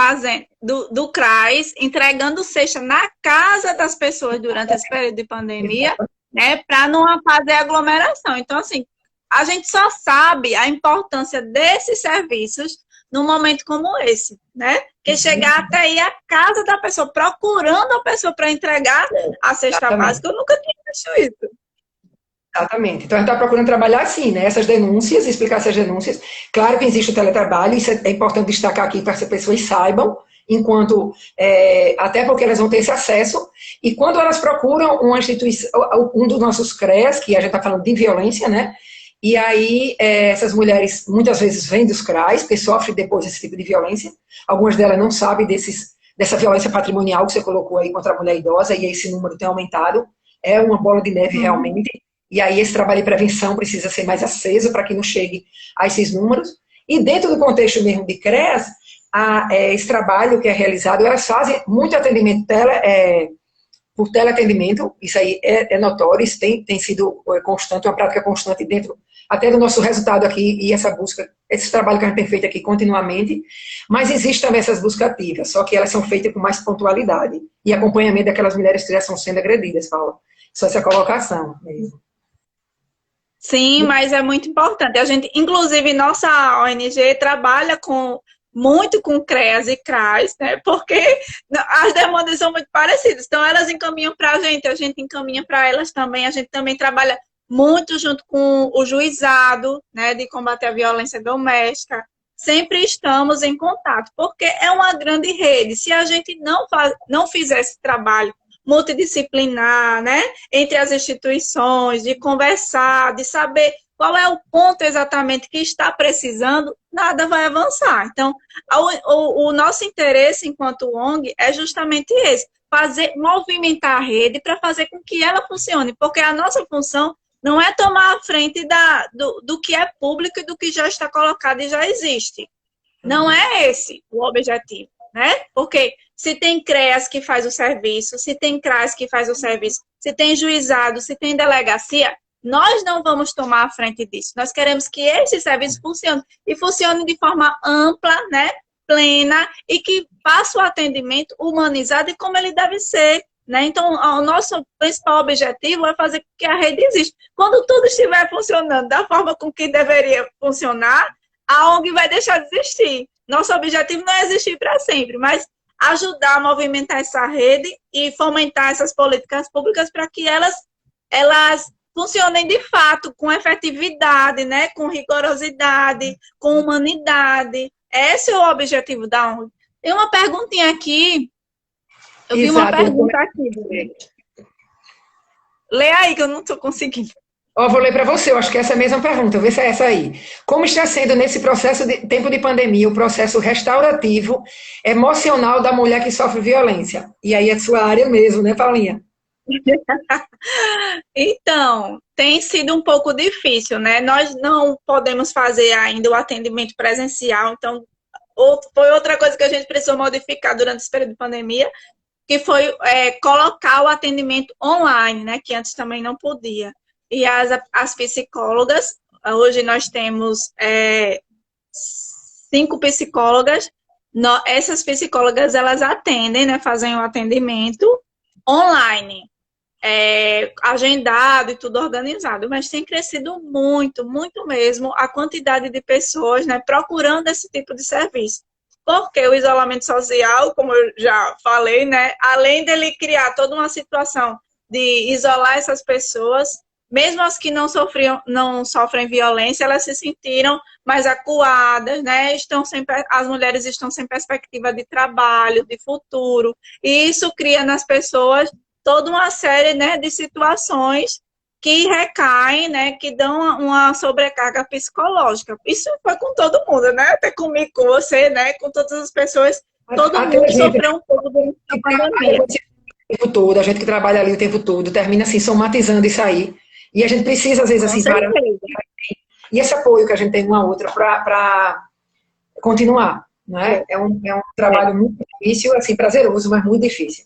do CRAS entregando cesta na casa das pessoas durante esse período de pandemia, né? Para não fazer aglomeração. Então, assim, a gente só sabe a importância desses serviços num momento como esse, né? Que chegar até aí a casa da pessoa, procurando a pessoa para entregar a cesta básica, eu nunca tinha visto isso. Exatamente. Então, a gente está procurando trabalhar assim, né? Essas denúncias, explicar essas denúncias. Claro que existe o teletrabalho, isso é importante destacar aqui para que as pessoas saibam, enquanto, até porque elas vão ter esse acesso, e quando elas procuram uma instituição, um dos nossos CREAs, que a gente está falando de violência, né? E aí, essas mulheres muitas vezes vêm dos CRAs, porque sofrem depois desse tipo de violência. Algumas delas não sabem dessa violência patrimonial que você colocou aí contra a mulher idosa, e esse número tem aumentado. É uma bola de neve realmente. E aí esse trabalho de prevenção precisa ser mais aceso para que não chegue a esses números. E dentro do contexto mesmo de CREAS, esse trabalho que é realizado, elas fazem muito atendimento por teleatendimento, isso aí é notório, isso tem sido constante, uma prática constante dentro até do nosso resultado aqui, e essa busca, esse trabalho que a gente tem feito aqui continuamente, mas existe também essas buscas ativas, só que elas são feitas com mais pontualidade, e acompanhamento daquelas mulheres que já estão sendo agredidas, Paula. Só essa colocação mesmo. Sim, mas é muito importante. A gente, inclusive, nossa ONG trabalha muito com CREAS e CRAS, né? Porque as demandas são muito parecidas. Então, elas encaminham para a gente encaminha para elas também. A gente também trabalha muito junto com o juizado, né, de combater a violência doméstica. Sempre estamos em contato, porque é uma grande rede. Se a gente não fizer esse trabalho multidisciplinar, né, entre as instituições, de conversar, de saber qual é o ponto exatamente que está precisando, nada vai avançar. Então, o nosso interesse enquanto ONG é justamente esse, movimentar a rede para fazer com que ela funcione, porque a nossa função não é tomar a frente do que é público e do que já está colocado e já existe. Não é esse o objetivo, né? Porque se tem CREAS que faz o serviço, se tem CRAS que faz o serviço, se tem juizado, se tem delegacia, nós não vamos tomar a frente disso. Nós queremos que esse serviço funcione e funcione de forma ampla, né? Plena e que faça o atendimento humanizado e como ele deve ser. Né? Então, o nosso principal objetivo é fazer com que a rede exista. Quando tudo estiver funcionando da forma com que deveria funcionar, a ONG vai deixar de existir. Nosso objetivo não é existir para sempre, mas ajudar a movimentar essa rede e fomentar essas políticas públicas para que elas funcionem de fato, com efetividade, né? Com rigorosidade, com humanidade. Esse é o objetivo da ONG. Tem uma perguntinha aqui. Eu vi uma pergunta aqui. Lê aí, que eu não estou conseguindo. Vou ler para você, eu acho que essa é a mesma pergunta, vê se é essa aí. Como está sendo nesse processo de tempo de pandemia, o processo restaurativo emocional da mulher que sofre violência? E aí é sua área mesmo, né, Paulinha? Então, tem sido um pouco difícil, né? Nós não podemos fazer ainda o atendimento presencial, então foi outra coisa que a gente precisou modificar durante esse período de pandemia, que foi colocar o atendimento online, né? Que antes também não podia. E as psicólogas, hoje nós temos 5 psicólogas. Essas psicólogas, elas atendem, né? Fazem o atendimento online. Agendado e tudo organizado, mas tem crescido muito, muito mesmo a quantidade de pessoas, né, procurando esse tipo de serviço. Porque o isolamento social, como eu já falei, né, além dele criar toda uma situação de isolar essas pessoas, mesmo as que não sofrem violência, elas se sentiram mais acuadas, né, as mulheres estão sem perspectiva de trabalho, de futuro, e isso cria nas pessoas toda uma série, né, de situações que recaem, né, que dão uma sobrecarga psicológica. Isso foi com todo mundo, né? Até comigo, com você, né? Com todas as pessoas, todo mundo sofreu um pouco durante a pandemia. O tempo todo, a gente que trabalha ali o tempo todo, termina assim, somatizando isso aí. E a gente precisa, às vezes, assim, para... E esse apoio que a gente tem uma outra para continuar, né? É um trabalho muito difícil, assim, prazeroso, mas muito difícil.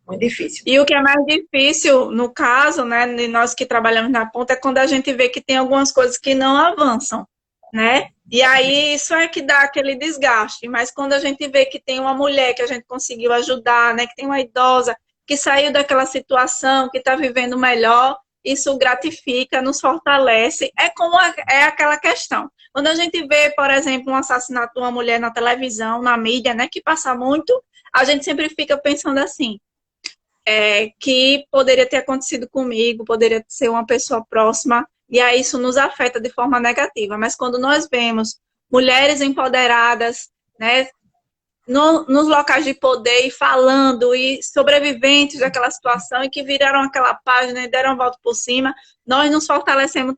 Muito difícil. E o que é mais difícil, no caso, né, de nós que trabalhamos na ponta, é quando a gente vê que tem algumas coisas que não avançam, né? E aí isso é que dá aquele desgaste. Mas quando a gente vê que tem uma mulher que a gente conseguiu ajudar, né, que tem uma idosa que saiu daquela situação, que está vivendo melhor, isso gratifica, nos fortalece. É aquela questão. Quando a gente vê, por exemplo, um assassinato de uma mulher na televisão, na mídia, né, que passa muito, a gente sempre fica pensando assim, que poderia ter acontecido comigo, poderia ser uma pessoa próxima, e aí isso nos afeta de forma negativa. Mas quando nós vemos mulheres empoderadas, né, nos locais de poder e falando, e sobreviventes daquela situação, e que viraram aquela página e deram a volta por cima, nós nos fortalecemos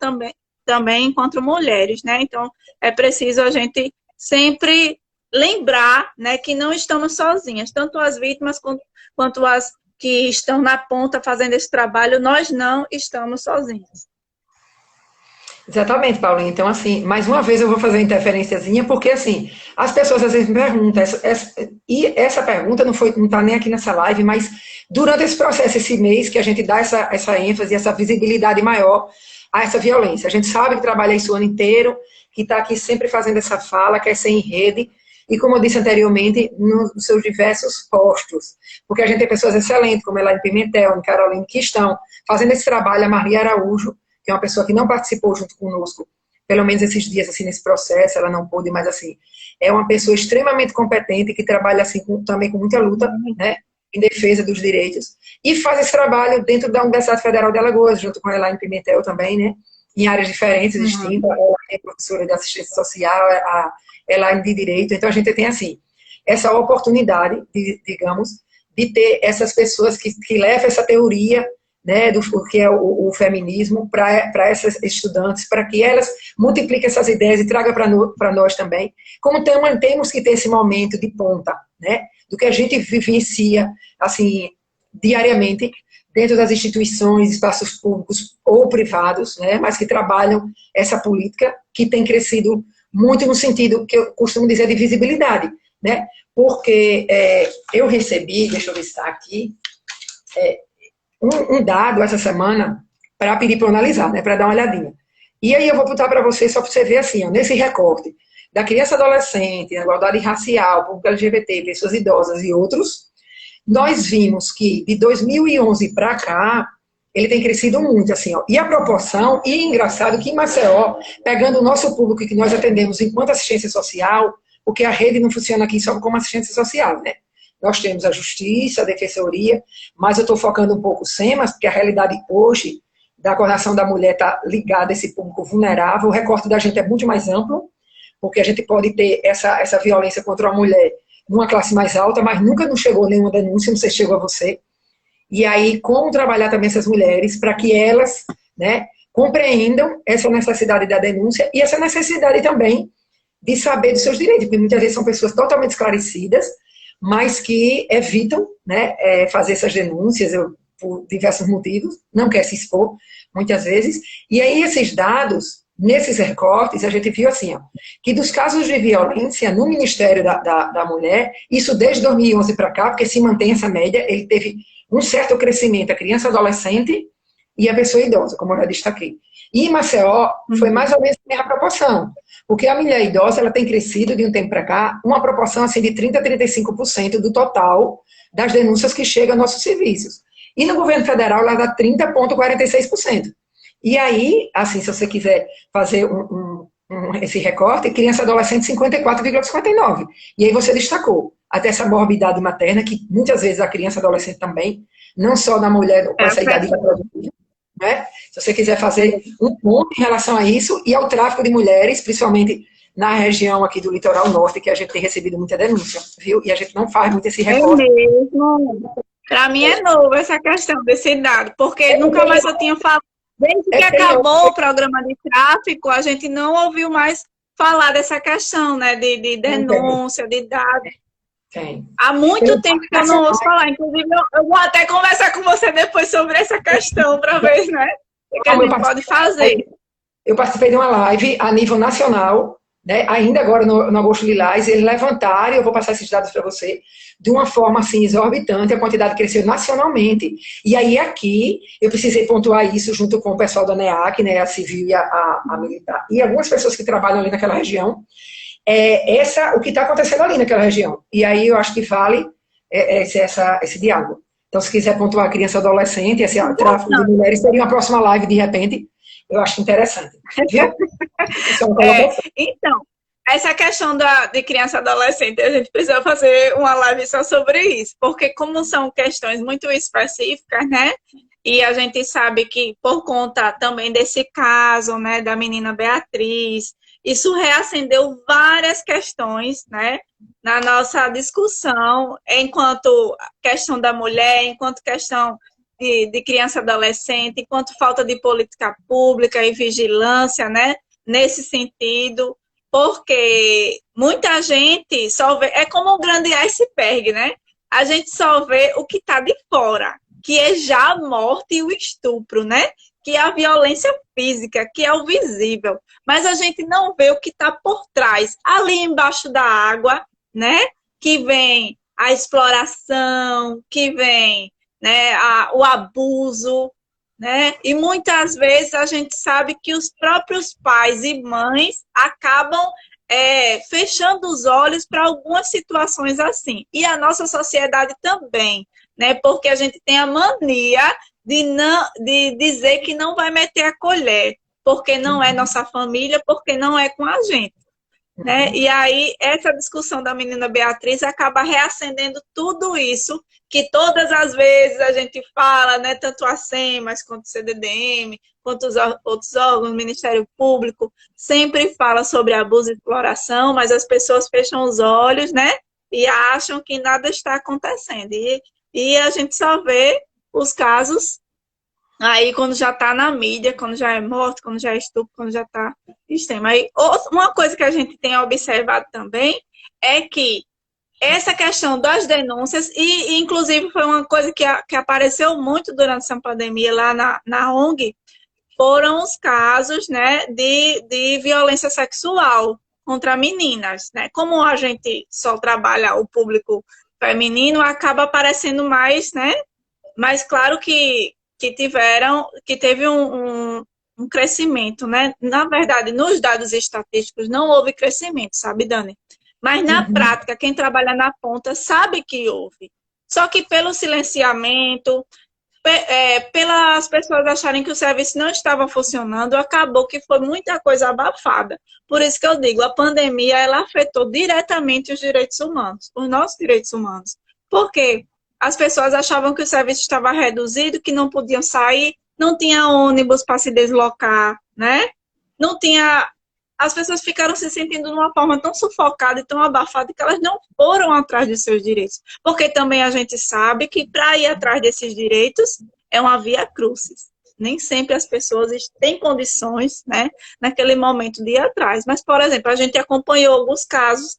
também enquanto mulheres, né? Então, é preciso a gente sempre lembrar, né, que não estamos sozinhas, tanto as vítimas quanto as que estão na ponta fazendo esse trabalho, nós não estamos sozinhos. Exatamente, Paulinho. Então, assim, mais uma vez eu vou fazer uma interferenciazinha, porque, assim, as pessoas às vezes me perguntam, e essa pergunta não está nem aqui nessa live, mas durante esse processo, esse mês, que a gente dá essa ênfase, essa visibilidade maior a essa violência. A gente sabe que trabalha isso o ano inteiro, que está aqui sempre fazendo essa fala, quer ser em rede, e como eu disse anteriormente, nos seus diversos postos. Porque a gente tem pessoas excelentes, como Elaine Pimentel, Caroline, que estão fazendo esse trabalho, a Maria Araújo, que é uma pessoa que não participou junto conosco, pelo menos esses dias, assim, nesse processo, ela não pôde, mas, assim, é uma pessoa extremamente competente, que trabalha, assim, também com muita luta, né, em defesa dos direitos, e faz esse trabalho dentro da Universidade Federal de Alagoas, junto com a Elaine Pimentel também, né, em áreas diferentes, distintas. Ela é professora de assistência social, a Elaine de direito. Então, a gente tem, assim, essa oportunidade, digamos, de ter essas pessoas que levam essa teoria né, do que é o feminismo para essas estudantes, para que elas multipliquem essas ideias e tragam para nós também. Como temos que ter esse momento de ponta, né, do que a gente vivencia, assim, diariamente, dentro das instituições, espaços públicos ou privados, né, mas que trabalham essa política que tem crescido muito no sentido que eu costumo dizer de visibilidade, né, porque eu recebi, deixa eu ver se está aqui, um dado essa semana para pedir para analisar, né, para dar uma olhadinha. E aí eu vou botar para você, só para você ver assim, ó, nesse recorte da criança e adolescente, igualdade racial, público LGBT, pessoas idosas e outros, nós vimos que de 2011 para cá, ele tem crescido muito, assim, ó. E a proporção, e engraçado que em Maceió, pegando o nosso público que nós atendemos enquanto assistência social, porque a rede não funciona aqui só como assistência social, né? Nós temos a justiça, a defensoria, mas eu estou focando um pouco o SEMAS, porque a realidade hoje da coordenação da mulher está ligada a esse público vulnerável, o recorte da gente é muito mais amplo, porque a gente pode ter essa violência contra a mulher numa classe mais alta, mas nunca não chegou nenhuma denúncia, não sei se chegou a você. E aí, como trabalhar também essas mulheres para que elas, né, compreendam essa necessidade da denúncia e essa necessidade também de saber dos seus direitos, porque muitas vezes são pessoas totalmente esclarecidas, mas que evitam, né, fazer essas denúncias por diversos motivos, não quer se expor, muitas vezes. E aí, esses dados, nesses recortes, a gente viu assim, ó, que dos casos de violência no Ministério da Mulher, isso desde 2011 para cá, porque se mantém essa média, ele teve um certo crescimento, a criança, adolescente e a pessoa idosa, como eu já destaquei. E em Maceió, foi mais ou menos a mesma proporção, porque a mulher idosa, ela tem crescido de um tempo para cá, uma proporção assim de 30% a 35% do total das denúncias que chegam aos nossos serviços. E no governo federal, ela dá 30,46%. E aí, assim, se você quiser fazer esse recorte, criança e adolescente 54,59%. E aí você destacou até essa morbidade materna, que muitas vezes a criança e adolescente também, não só na mulher com essa idade reprodutiva, né? Se você quiser fazer um ponto em relação a isso e ao tráfico de mulheres, principalmente na região aqui do litoral norte, que a gente tem recebido muita denúncia, viu? E a gente não faz muito esse recorte. É mesmo. Para mim é novo essa questão desse dado, porque nunca mais eu tinha falado. Desde que acabou o programa de tráfico, a gente não ouviu mais falar dessa questão, né, de denúncia, de dados. Há muito tempo que eu não ouço falar. Inclusive, eu vou até conversar com você depois sobre essa questão, para ver, né, o que a gente pode fazer. Eu participei de uma live a nível nacional, né, ainda agora no Agosto Lilás, eles levantaram, eu vou passar esses dados para você, de uma forma assim exorbitante, a quantidade cresceu nacionalmente, e aí aqui eu precisei pontuar isso junto com o pessoal da NEAC, né, a civil e a militar, e algumas pessoas que trabalham ali naquela região, o que está acontecendo ali naquela região, e aí eu acho que vale esse diálogo. Então, se quiser pontuar criança e adolescente, esse tráfico de mulheres, seria uma próxima live, de repente, eu acho interessante, viu? Então, essa questão de criança e adolescente, a gente precisa fazer uma live só sobre isso, porque como são questões muito específicas, né, e a gente sabe que por conta também desse caso, né, da menina Beatriz, isso reacendeu várias questões, né, na nossa discussão, enquanto questão da mulher, enquanto questão de criança e adolescente, enquanto falta de política pública e vigilância, né, nesse sentido, porque muita gente só vê, é como um grande iceberg, né? A gente só vê o que está de fora, que é já a morte e o estupro, né? Que é a violência física, que é o visível. Mas a gente não vê o que está por trás, ali embaixo da água, né? Que vem a exploração, que vem, né, o abuso, né? E muitas vezes a gente sabe que os próprios pais e mães acabam fechando os olhos para algumas situações assim. E a nossa sociedade também, né? Porque a gente tem a mania de dizer que não vai meter a colher, porque não é nossa família, porque não é com a gente. Né? E aí, essa discussão da menina Beatriz acaba reacendendo tudo isso que todas as vezes a gente fala, né? Tanto a SEMAS, quanto o CDDM, quanto os outros órgãos, o Ministério Público, sempre fala sobre abuso e exploração, mas as pessoas fecham os olhos, né? E acham que nada está acontecendo. E a gente só vê os casos Aí, quando já está na mídia, quando já é morte, quando já é estupro, quando já está extremo. Aí, uma coisa que a gente tem observado também é que essa questão das denúncias, e inclusive foi uma coisa que apareceu muito durante essa pandemia lá na ONG, foram os casos, né, de violência sexual contra meninas, né? Como a gente só trabalha o público feminino, acaba aparecendo mais, né? Mas claro que teve um crescimento, né? Na verdade, nos dados estatísticos não houve crescimento, sabe, Dani? Mas na Uhum. prática, quem trabalha na ponta sabe que houve. Só que pelo silenciamento, pelas pessoas acharem que o serviço não estava funcionando, acabou que foi muita coisa abafada. Por isso que eu digo, a pandemia ela afetou diretamente os direitos humanos, os nossos direitos humanos. Por quê? As pessoas achavam que o serviço estava reduzido, que não podiam sair, não tinha ônibus para se deslocar, né? Não tinha. As pessoas ficaram se sentindo de uma forma tão sufocada e tão abafada que elas não foram atrás dos seus direitos. Porque também a gente sabe que para ir atrás desses direitos é uma via crucis. Nem sempre as pessoas têm condições, né, naquele momento de ir atrás. Mas, por exemplo, a gente acompanhou alguns casos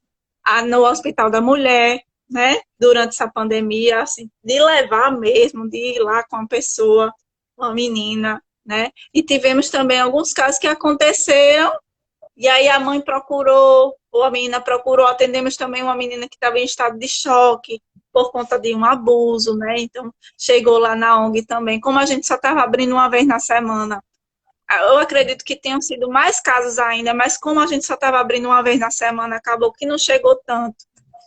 no Hospital da Mulher, né, durante essa pandemia, assim, de levar mesmo, de ir lá com a pessoa, uma menina, né, e tivemos também alguns casos que aconteceram e aí a mãe procurou, ou a menina procurou, atendemos também uma menina que estava em estado de choque por conta de um abuso, né? Então, chegou lá na ONG também. Como a gente só estava abrindo uma vez na semana, eu acredito que tenham sido mais casos ainda, mas como a gente só estava abrindo uma vez na semana, acabou que não chegou tanto.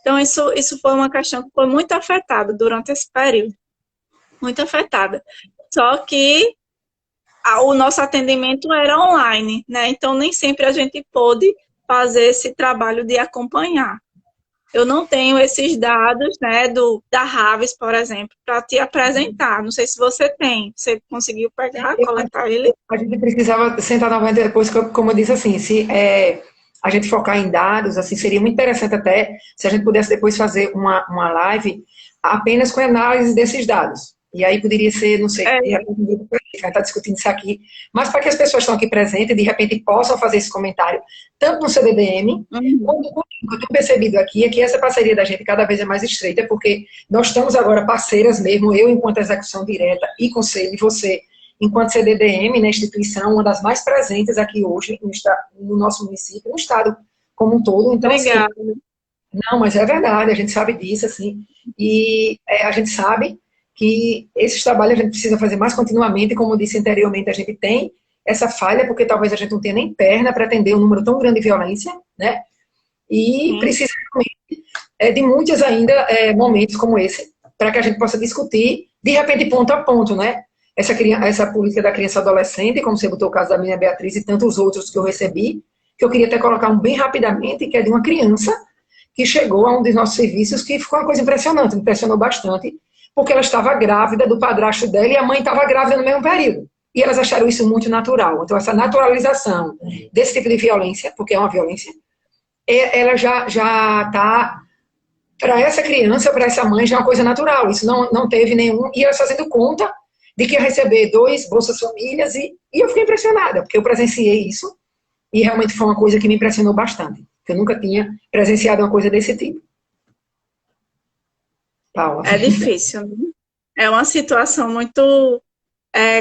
Então, isso foi uma questão que foi muito afetada durante esse período. Muito afetada. Só que o nosso atendimento era online, né? Então nem sempre a gente pôde fazer esse trabalho de acompanhar. Eu não tenho esses dados, né, da Raves, por exemplo, para te apresentar. Não sei se você tem. Você conseguiu pegar, Eu coletar ele? A gente precisava sentar novamente depois, como eu disse assim, se a gente focar em dados, assim, seria muito interessante até se a gente pudesse depois fazer uma live apenas com análise desses dados. E aí poderia ser, não sei, É, de repente um grupo vai estar discutindo isso aqui, mas para que as pessoas que estão aqui presentes, de repente, possam fazer esse comentário, tanto no CDDM, uhum. quanto o que eu tenho percebido aqui é que essa parceria da gente cada vez é mais estreita, porque nós estamos agora parceiras mesmo, eu enquanto execução direta e conselho, e você enquanto CDDM, na instituição, uma das mais presentes aqui hoje no nosso município, no estado como um todo. Então, assim, Obrigada. não, mas é verdade, a gente sabe disso, assim, e a gente sabe que esses trabalhos a gente precisa fazer mais continuamente, como eu disse anteriormente, a gente tem essa falha, porque talvez a gente não tenha nem perna para atender um número tão grande de violência, né, e Sim. precisa de muitos ainda momentos como esse, para que a gente possa discutir, de repente, ponto a ponto, né, essa política da criança e adolescente, como você botou o caso da minha Beatriz e tantos outros que eu recebi, que eu queria até colocar um bem rapidamente, que é de uma criança que chegou a um dos nossos serviços, que ficou uma coisa impressionante, me impressionou bastante, porque ela estava grávida do padrasto dela e a mãe estava grávida no mesmo período. E elas acharam isso muito natural. Então, essa naturalização desse tipo de violência, porque é uma violência, ela já está, para essa criança, para essa mãe, já é uma coisa natural. Isso não teve nenhum. E elas fazendo conta de que ia receber 2 Bolsas Famílias, e eu fiquei impressionada, porque eu presenciei isso, e realmente foi uma coisa que me impressionou bastante. Eu nunca tinha presenciado uma coisa desse tipo. Paula. É difícil, né? É uma situação muito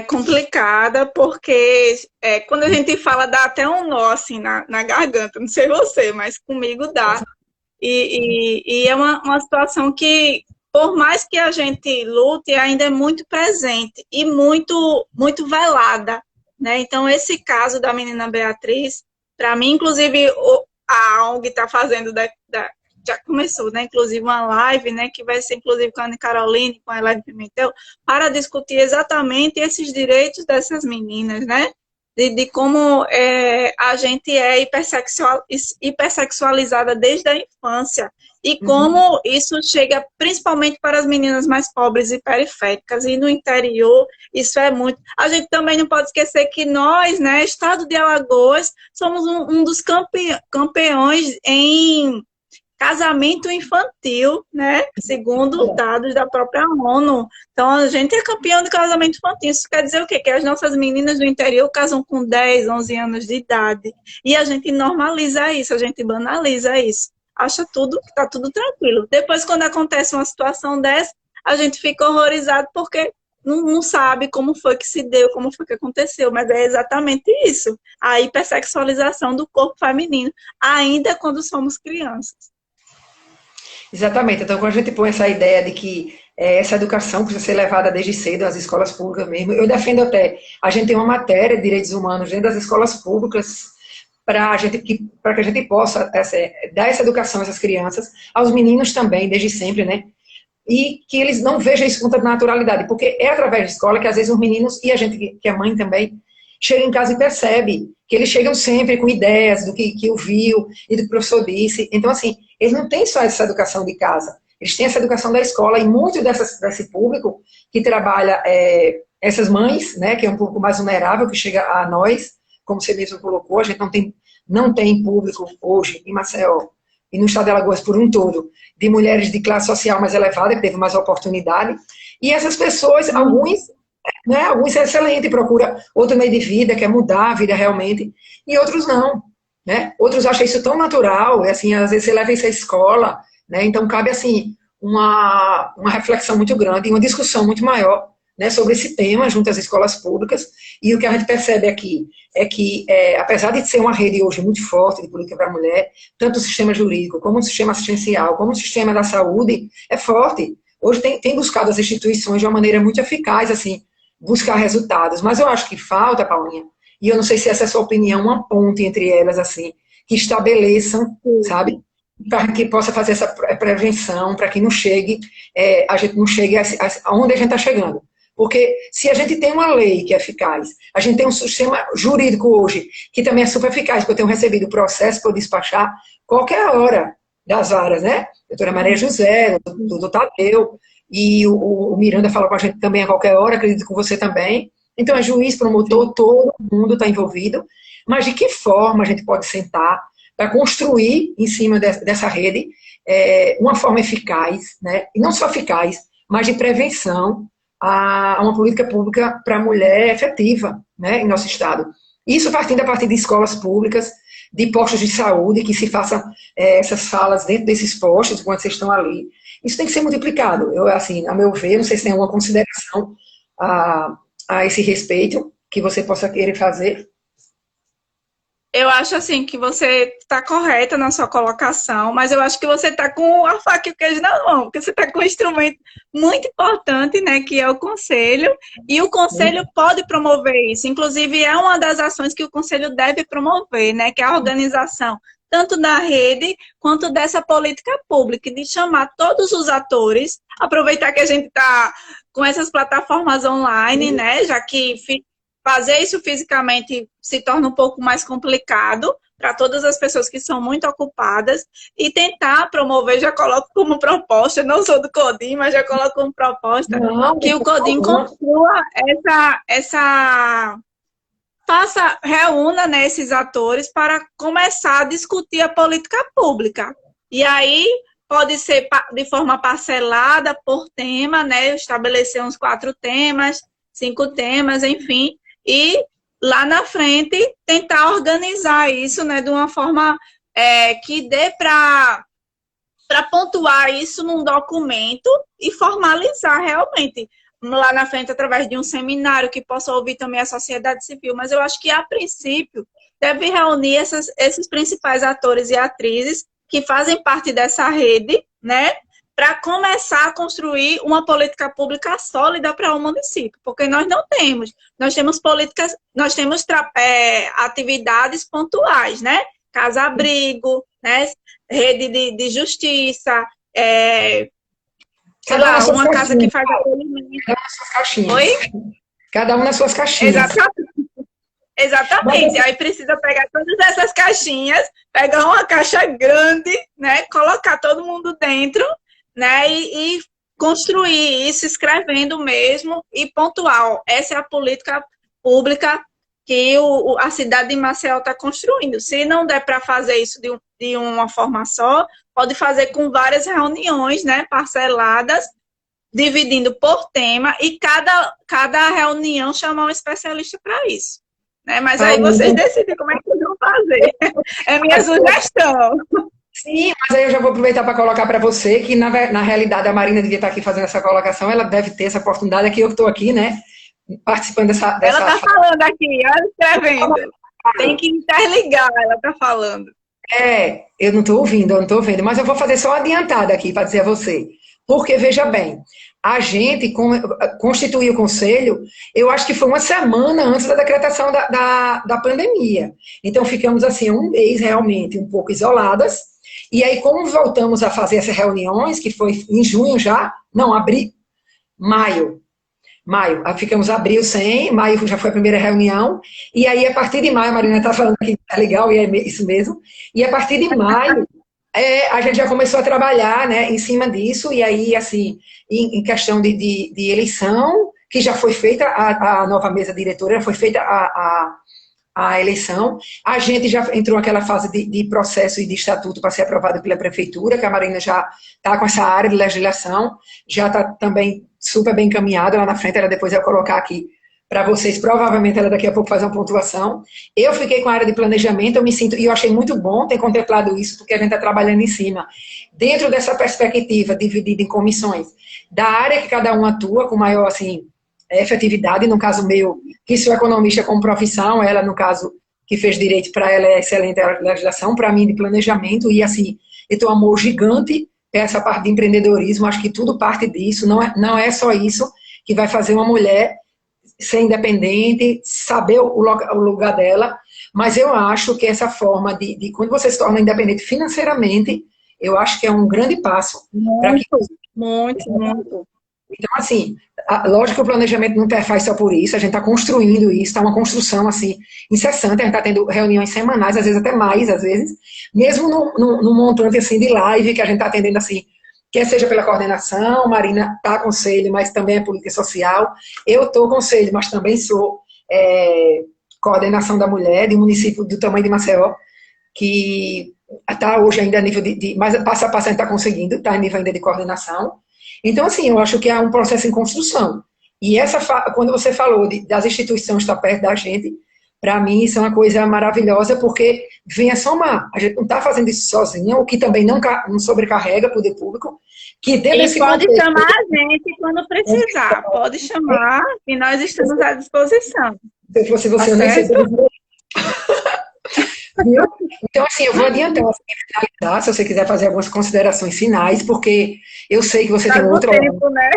complicada, porque quando a gente fala, dá até um nó assim na garganta, não sei você, mas comigo dá. E é uma situação que, por mais que a gente lute, ainda é muito presente e muito, muito velada, né? Então, esse caso da menina Beatriz, para mim, inclusive, a ONG está fazendo, já começou, né? Inclusive, uma live, né? Que vai ser, inclusive, com a Ana Caroline, com a Elaine Pimentel, para discutir exatamente esses direitos dessas meninas, né? De como a gente é hipersexualizada desde a infância e Uhum. como isso chega principalmente para as meninas mais pobres e periféricas, e no interior isso é muito. A gente também não pode esquecer que nós, né, Estado de Alagoas, somos um dos campeões casamento infantil, né? Segundo dados da própria ONU. Então, a gente é campeão de casamento infantil. Isso quer dizer o quê? Que as nossas meninas do interior casam com 10, 11 anos de idade. E a gente normaliza isso, a gente banaliza isso. Acha tudo que está tudo tranquilo. Depois, quando acontece uma situação dessa, a gente fica horrorizado porque não sabe como foi que se deu, como foi que aconteceu, mas é exatamente isso. A hipersexualização do corpo feminino, ainda quando somos crianças. Exatamente. Então, quando a gente põe essa ideia de que essa educação precisa ser levada desde cedo às escolas públicas mesmo, eu defendo até, a gente tem uma matéria de direitos humanos dentro das escolas públicas para que a gente possa dar essa educação a essas crianças, aos meninos também, desde sempre, né? E que eles não vejam isso com tanta naturalidade, porque é através da escola que às vezes os meninos, e a gente que é mãe também, chega em casa e percebe que eles chegam sempre com ideias do que ouviu e do que o professor disse. Então, assim, eles não têm só essa educação de casa, eles têm essa educação da escola, e muito desse público que trabalha, essas mães, né, que é um pouco mais vulnerável, que chega a nós, como você mesmo colocou, a gente não tem público hoje em Maceió, e no estado de Alagoas por um todo, de mulheres de classe social mais elevada, que teve mais oportunidade, e essas pessoas, alguns é excelente, procura outro meio de vida, quer mudar a vida realmente, e outros não, né? Outros acham isso tão natural, assim, às vezes você leva isso à escola, né? Então cabe, assim, uma reflexão muito grande e uma discussão muito maior, né, sobre esse tema junto às escolas públicas, e o que a gente percebe aqui é que, apesar de ser uma rede hoje muito forte de política para a mulher, tanto o sistema jurídico, como o sistema assistencial, como o sistema da saúde, é forte. Hoje tem buscado as instituições de uma maneira muito eficaz, assim, buscar resultados, mas eu acho que falta, Paulinha, e eu não sei se essa é a sua opinião, uma ponte entre elas, assim, que estabeleçam, sabe, para que possa fazer essa prevenção, para que não chegue, a gente não chegue aonde a gente está chegando. Porque se a gente tem uma lei que é eficaz, a gente tem um sistema jurídico hoje que também é super eficaz, porque eu tenho recebido processo para eu despachar qualquer hora das varas, né? Doutora Maria José, doutor Tadeu, e o Miranda fala com a gente também a qualquer hora, acredito com você também. Então, é juiz, promotor, todo mundo está envolvido. Mas de que forma a gente pode sentar para construir em cima dessa rede uma forma eficaz, né? E não só eficaz, mas de prevenção a uma política pública para a mulher efetiva, né, em nosso Estado. Isso partindo a partir de escolas públicas, de postos de saúde, que se façam essas falas dentro desses postos, quando vocês estão ali. Isso tem que ser multiplicado. Eu, assim, a meu ver, não sei se tem alguma consideração a esse respeito que você possa querer fazer. Eu acho assim que você está correta na sua colocação, mas eu acho que você está com a faca e o queijo na mão, porque você está com um instrumento muito importante, né, que é o conselho, e o conselho pode promover isso. Inclusive, é uma das ações que o conselho deve promover, né, que é a organização tanto da rede quanto dessa política pública, de chamar todos os atores, aproveitar que a gente está com essas plataformas online, né, já que fazer isso fisicamente se torna um pouco mais complicado para todas as pessoas que são muito ocupadas, e tentar promover, já coloco como proposta, não sou do Codim, mas já coloco como proposta, que o Codim construa reúna, né, esses atores para começar a discutir a política pública. E aí pode ser de forma parcelada por tema, né, estabelecer uns 4 temas, 5 temas, enfim, e lá na frente tentar organizar isso, né, de uma forma que dê para pontuar isso num documento e formalizar realmente lá na frente através de um seminário que possa ouvir também a sociedade civil. Mas eu acho que, a princípio, deve reunir esses principais atores e atrizes que fazem parte dessa rede, né, para começar a construir uma política pública sólida para o município, porque nós não temos. Nós temos políticas, nós temos atividades pontuais, né? Casa-abrigo, né? Rede de justiça, sei lá, uma casa que faz acolhimento. Cada uma nas suas caixinhas. Oi? Cada uma nas suas caixinhas. Exatamente. Aí precisa pegar todas essas caixinhas, pegar uma caixa grande, né? Colocar todo mundo dentro, né, e construir isso escrevendo mesmo e pontual. Essa é a política pública que a cidade de Maceió está construindo. Se não der para fazer isso de uma forma só, pode fazer com várias reuniões, né, parceladas, dividindo por tema, e cada reunião chamar um especialista para isso. Né? Mas aí vocês decidem como é que vocês vão fazer. É minha sugestão. Sim, mas aí eu já vou aproveitar para colocar para você que, na realidade, a Marina devia estar aqui fazendo essa colocação, ela deve ter essa oportunidade, aqui eu estou aqui, né, participando dessa... Ela está falando aqui, ela escrevendo. Tem que interligar, ela está falando. Eu não estou ouvindo, mas eu vou fazer só uma adiantada aqui para dizer a você. Porque, veja bem, a gente constituiu o conselho, eu acho que foi uma semana antes da decretação da pandemia. Então, ficamos assim, um mês realmente um pouco isoladas. E aí, como voltamos a fazer essas reuniões, que foi em junho já, não, maio, ficamos abril sem, maio já foi a primeira reunião, e aí a partir de maio, a Marina está falando que é legal, e é isso mesmo, e a partir de maio, a gente já começou a trabalhar, né, em cima disso, e aí, assim, em questão de eleição, que já foi feita a nova mesa diretora, já foi feita a eleição, a gente já entrou naquela fase de processo e de estatuto para ser aprovado pela prefeitura, que a Marina já está com essa área de legislação, já está também super bem encaminhada lá na frente, ela depois vai colocar aqui para vocês, provavelmente ela daqui a pouco faz uma pontuação. Eu fiquei com a área de planejamento, e eu achei muito bom ter contemplado isso, porque a gente está trabalhando em cima, dentro dessa perspectiva dividida em comissões, da área que cada um atua com maior, assim, efetividade, no caso meu, que sou economista como profissão, ela, no caso, que fez direito, para ela é excelente a legislação, para mim, de planejamento, e assim, eu tenho um amor gigante para essa parte de empreendedorismo, acho que tudo parte disso, não é só isso que vai fazer uma mulher ser independente, saber o lugar dela, mas eu acho que essa forma de quando você se torna independente financeiramente, eu acho que é um grande passo. Muito. Então, assim, lógico que o planejamento não faz só por isso, a gente está construindo isso, está uma construção, assim, incessante, a gente está tendo reuniões semanais, às vezes até mais, às vezes, mesmo num montante, assim, de live que a gente está atendendo, assim, quer seja pela coordenação, Marina está conselho, mas também é política social, eu estou conselho, mas também sou coordenação da mulher, de um município do tamanho de Maceió, que está hoje ainda a nível mas passo a passo a gente está conseguindo, está a nível ainda de coordenação. Então, assim, eu acho que é um processo em construção. E quando você falou das instituições estar perto da gente, para mim isso é uma coisa maravilhosa, porque vem a somar. A gente não está fazendo isso sozinha, o que também não sobrecarrega o poder público. Que e pode chamar a gente quando precisar, pode chamar, e nós estamos à disposição. Se fosse você, eu nem sei. Então, assim, eu vou adiantar, finalizar, se você quiser fazer algumas considerações finais, porque eu sei que você tem outro tempo, né?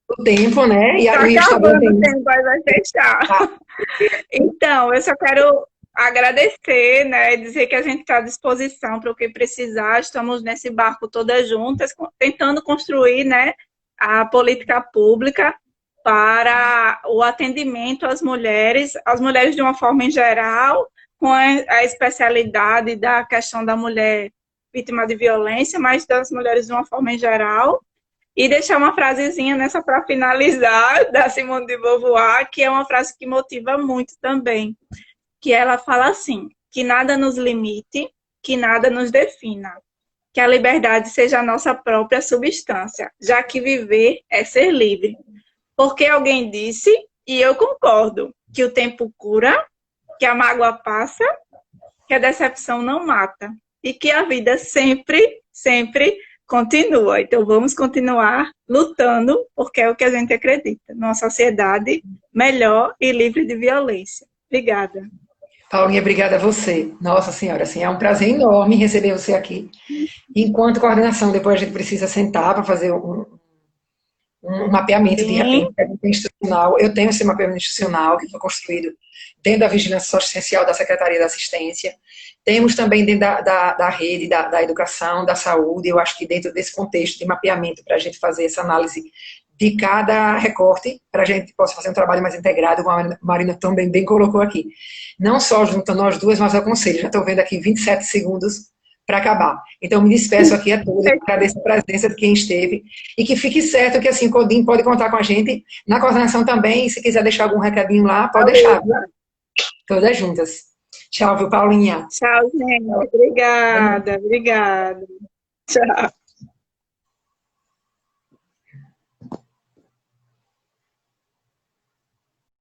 O tempo, né? E aí acabando o tempo, vai fechar. Tá. Então, eu só quero agradecer, né? Dizer que a gente está à disposição para o que precisar. Estamos nesse barco todas juntas, tentando construir, né, a política pública para o atendimento às mulheres de uma forma em geral, com a especialidade da questão da mulher vítima de violência, mas das mulheres de uma forma em geral. E deixar uma frasezinha nessa para finalizar, da Simone de Beauvoir, que é uma frase que motiva muito também, que ela fala assim, que nada nos limite, que nada nos defina, que a liberdade seja a nossa própria substância, já que viver é ser livre. Porque alguém disse, e eu concordo, que o tempo cura, que a mágoa passa, que a decepção não mata, e que a vida sempre, sempre continua. Então, vamos continuar lutando, porque é o que a gente acredita, numa sociedade melhor e livre de violência. Obrigada. Paulinha, obrigada a você. Nossa Senhora, assim, é um prazer enorme receber você aqui. Enquanto coordenação, depois a gente precisa sentar para fazer um mapeamento de repente institucional. Eu tenho esse mapeamento institucional que foi construído dentro da vigilância assistencial da Secretaria da Assistência. Temos também dentro da rede, da educação, da saúde, eu acho que dentro desse contexto de mapeamento, para a gente fazer essa análise de cada recorte, para a gente possa fazer um trabalho mais integrado, como a Marina também bem colocou aqui. Não só juntando nós duas, mas ao conselho. Já estou vendo aqui 27 segundos para acabar. Então, me despeço aqui a todos, agradeço a presença de quem esteve, e que fique certo que, assim, o Codim pode contar com a gente, na coordenação também, e se quiser deixar algum recadinho lá, pode deixar. todas juntas. Tchau, viu, Paulinha? Tchau, gente. Obrigada, obrigada. Tchau.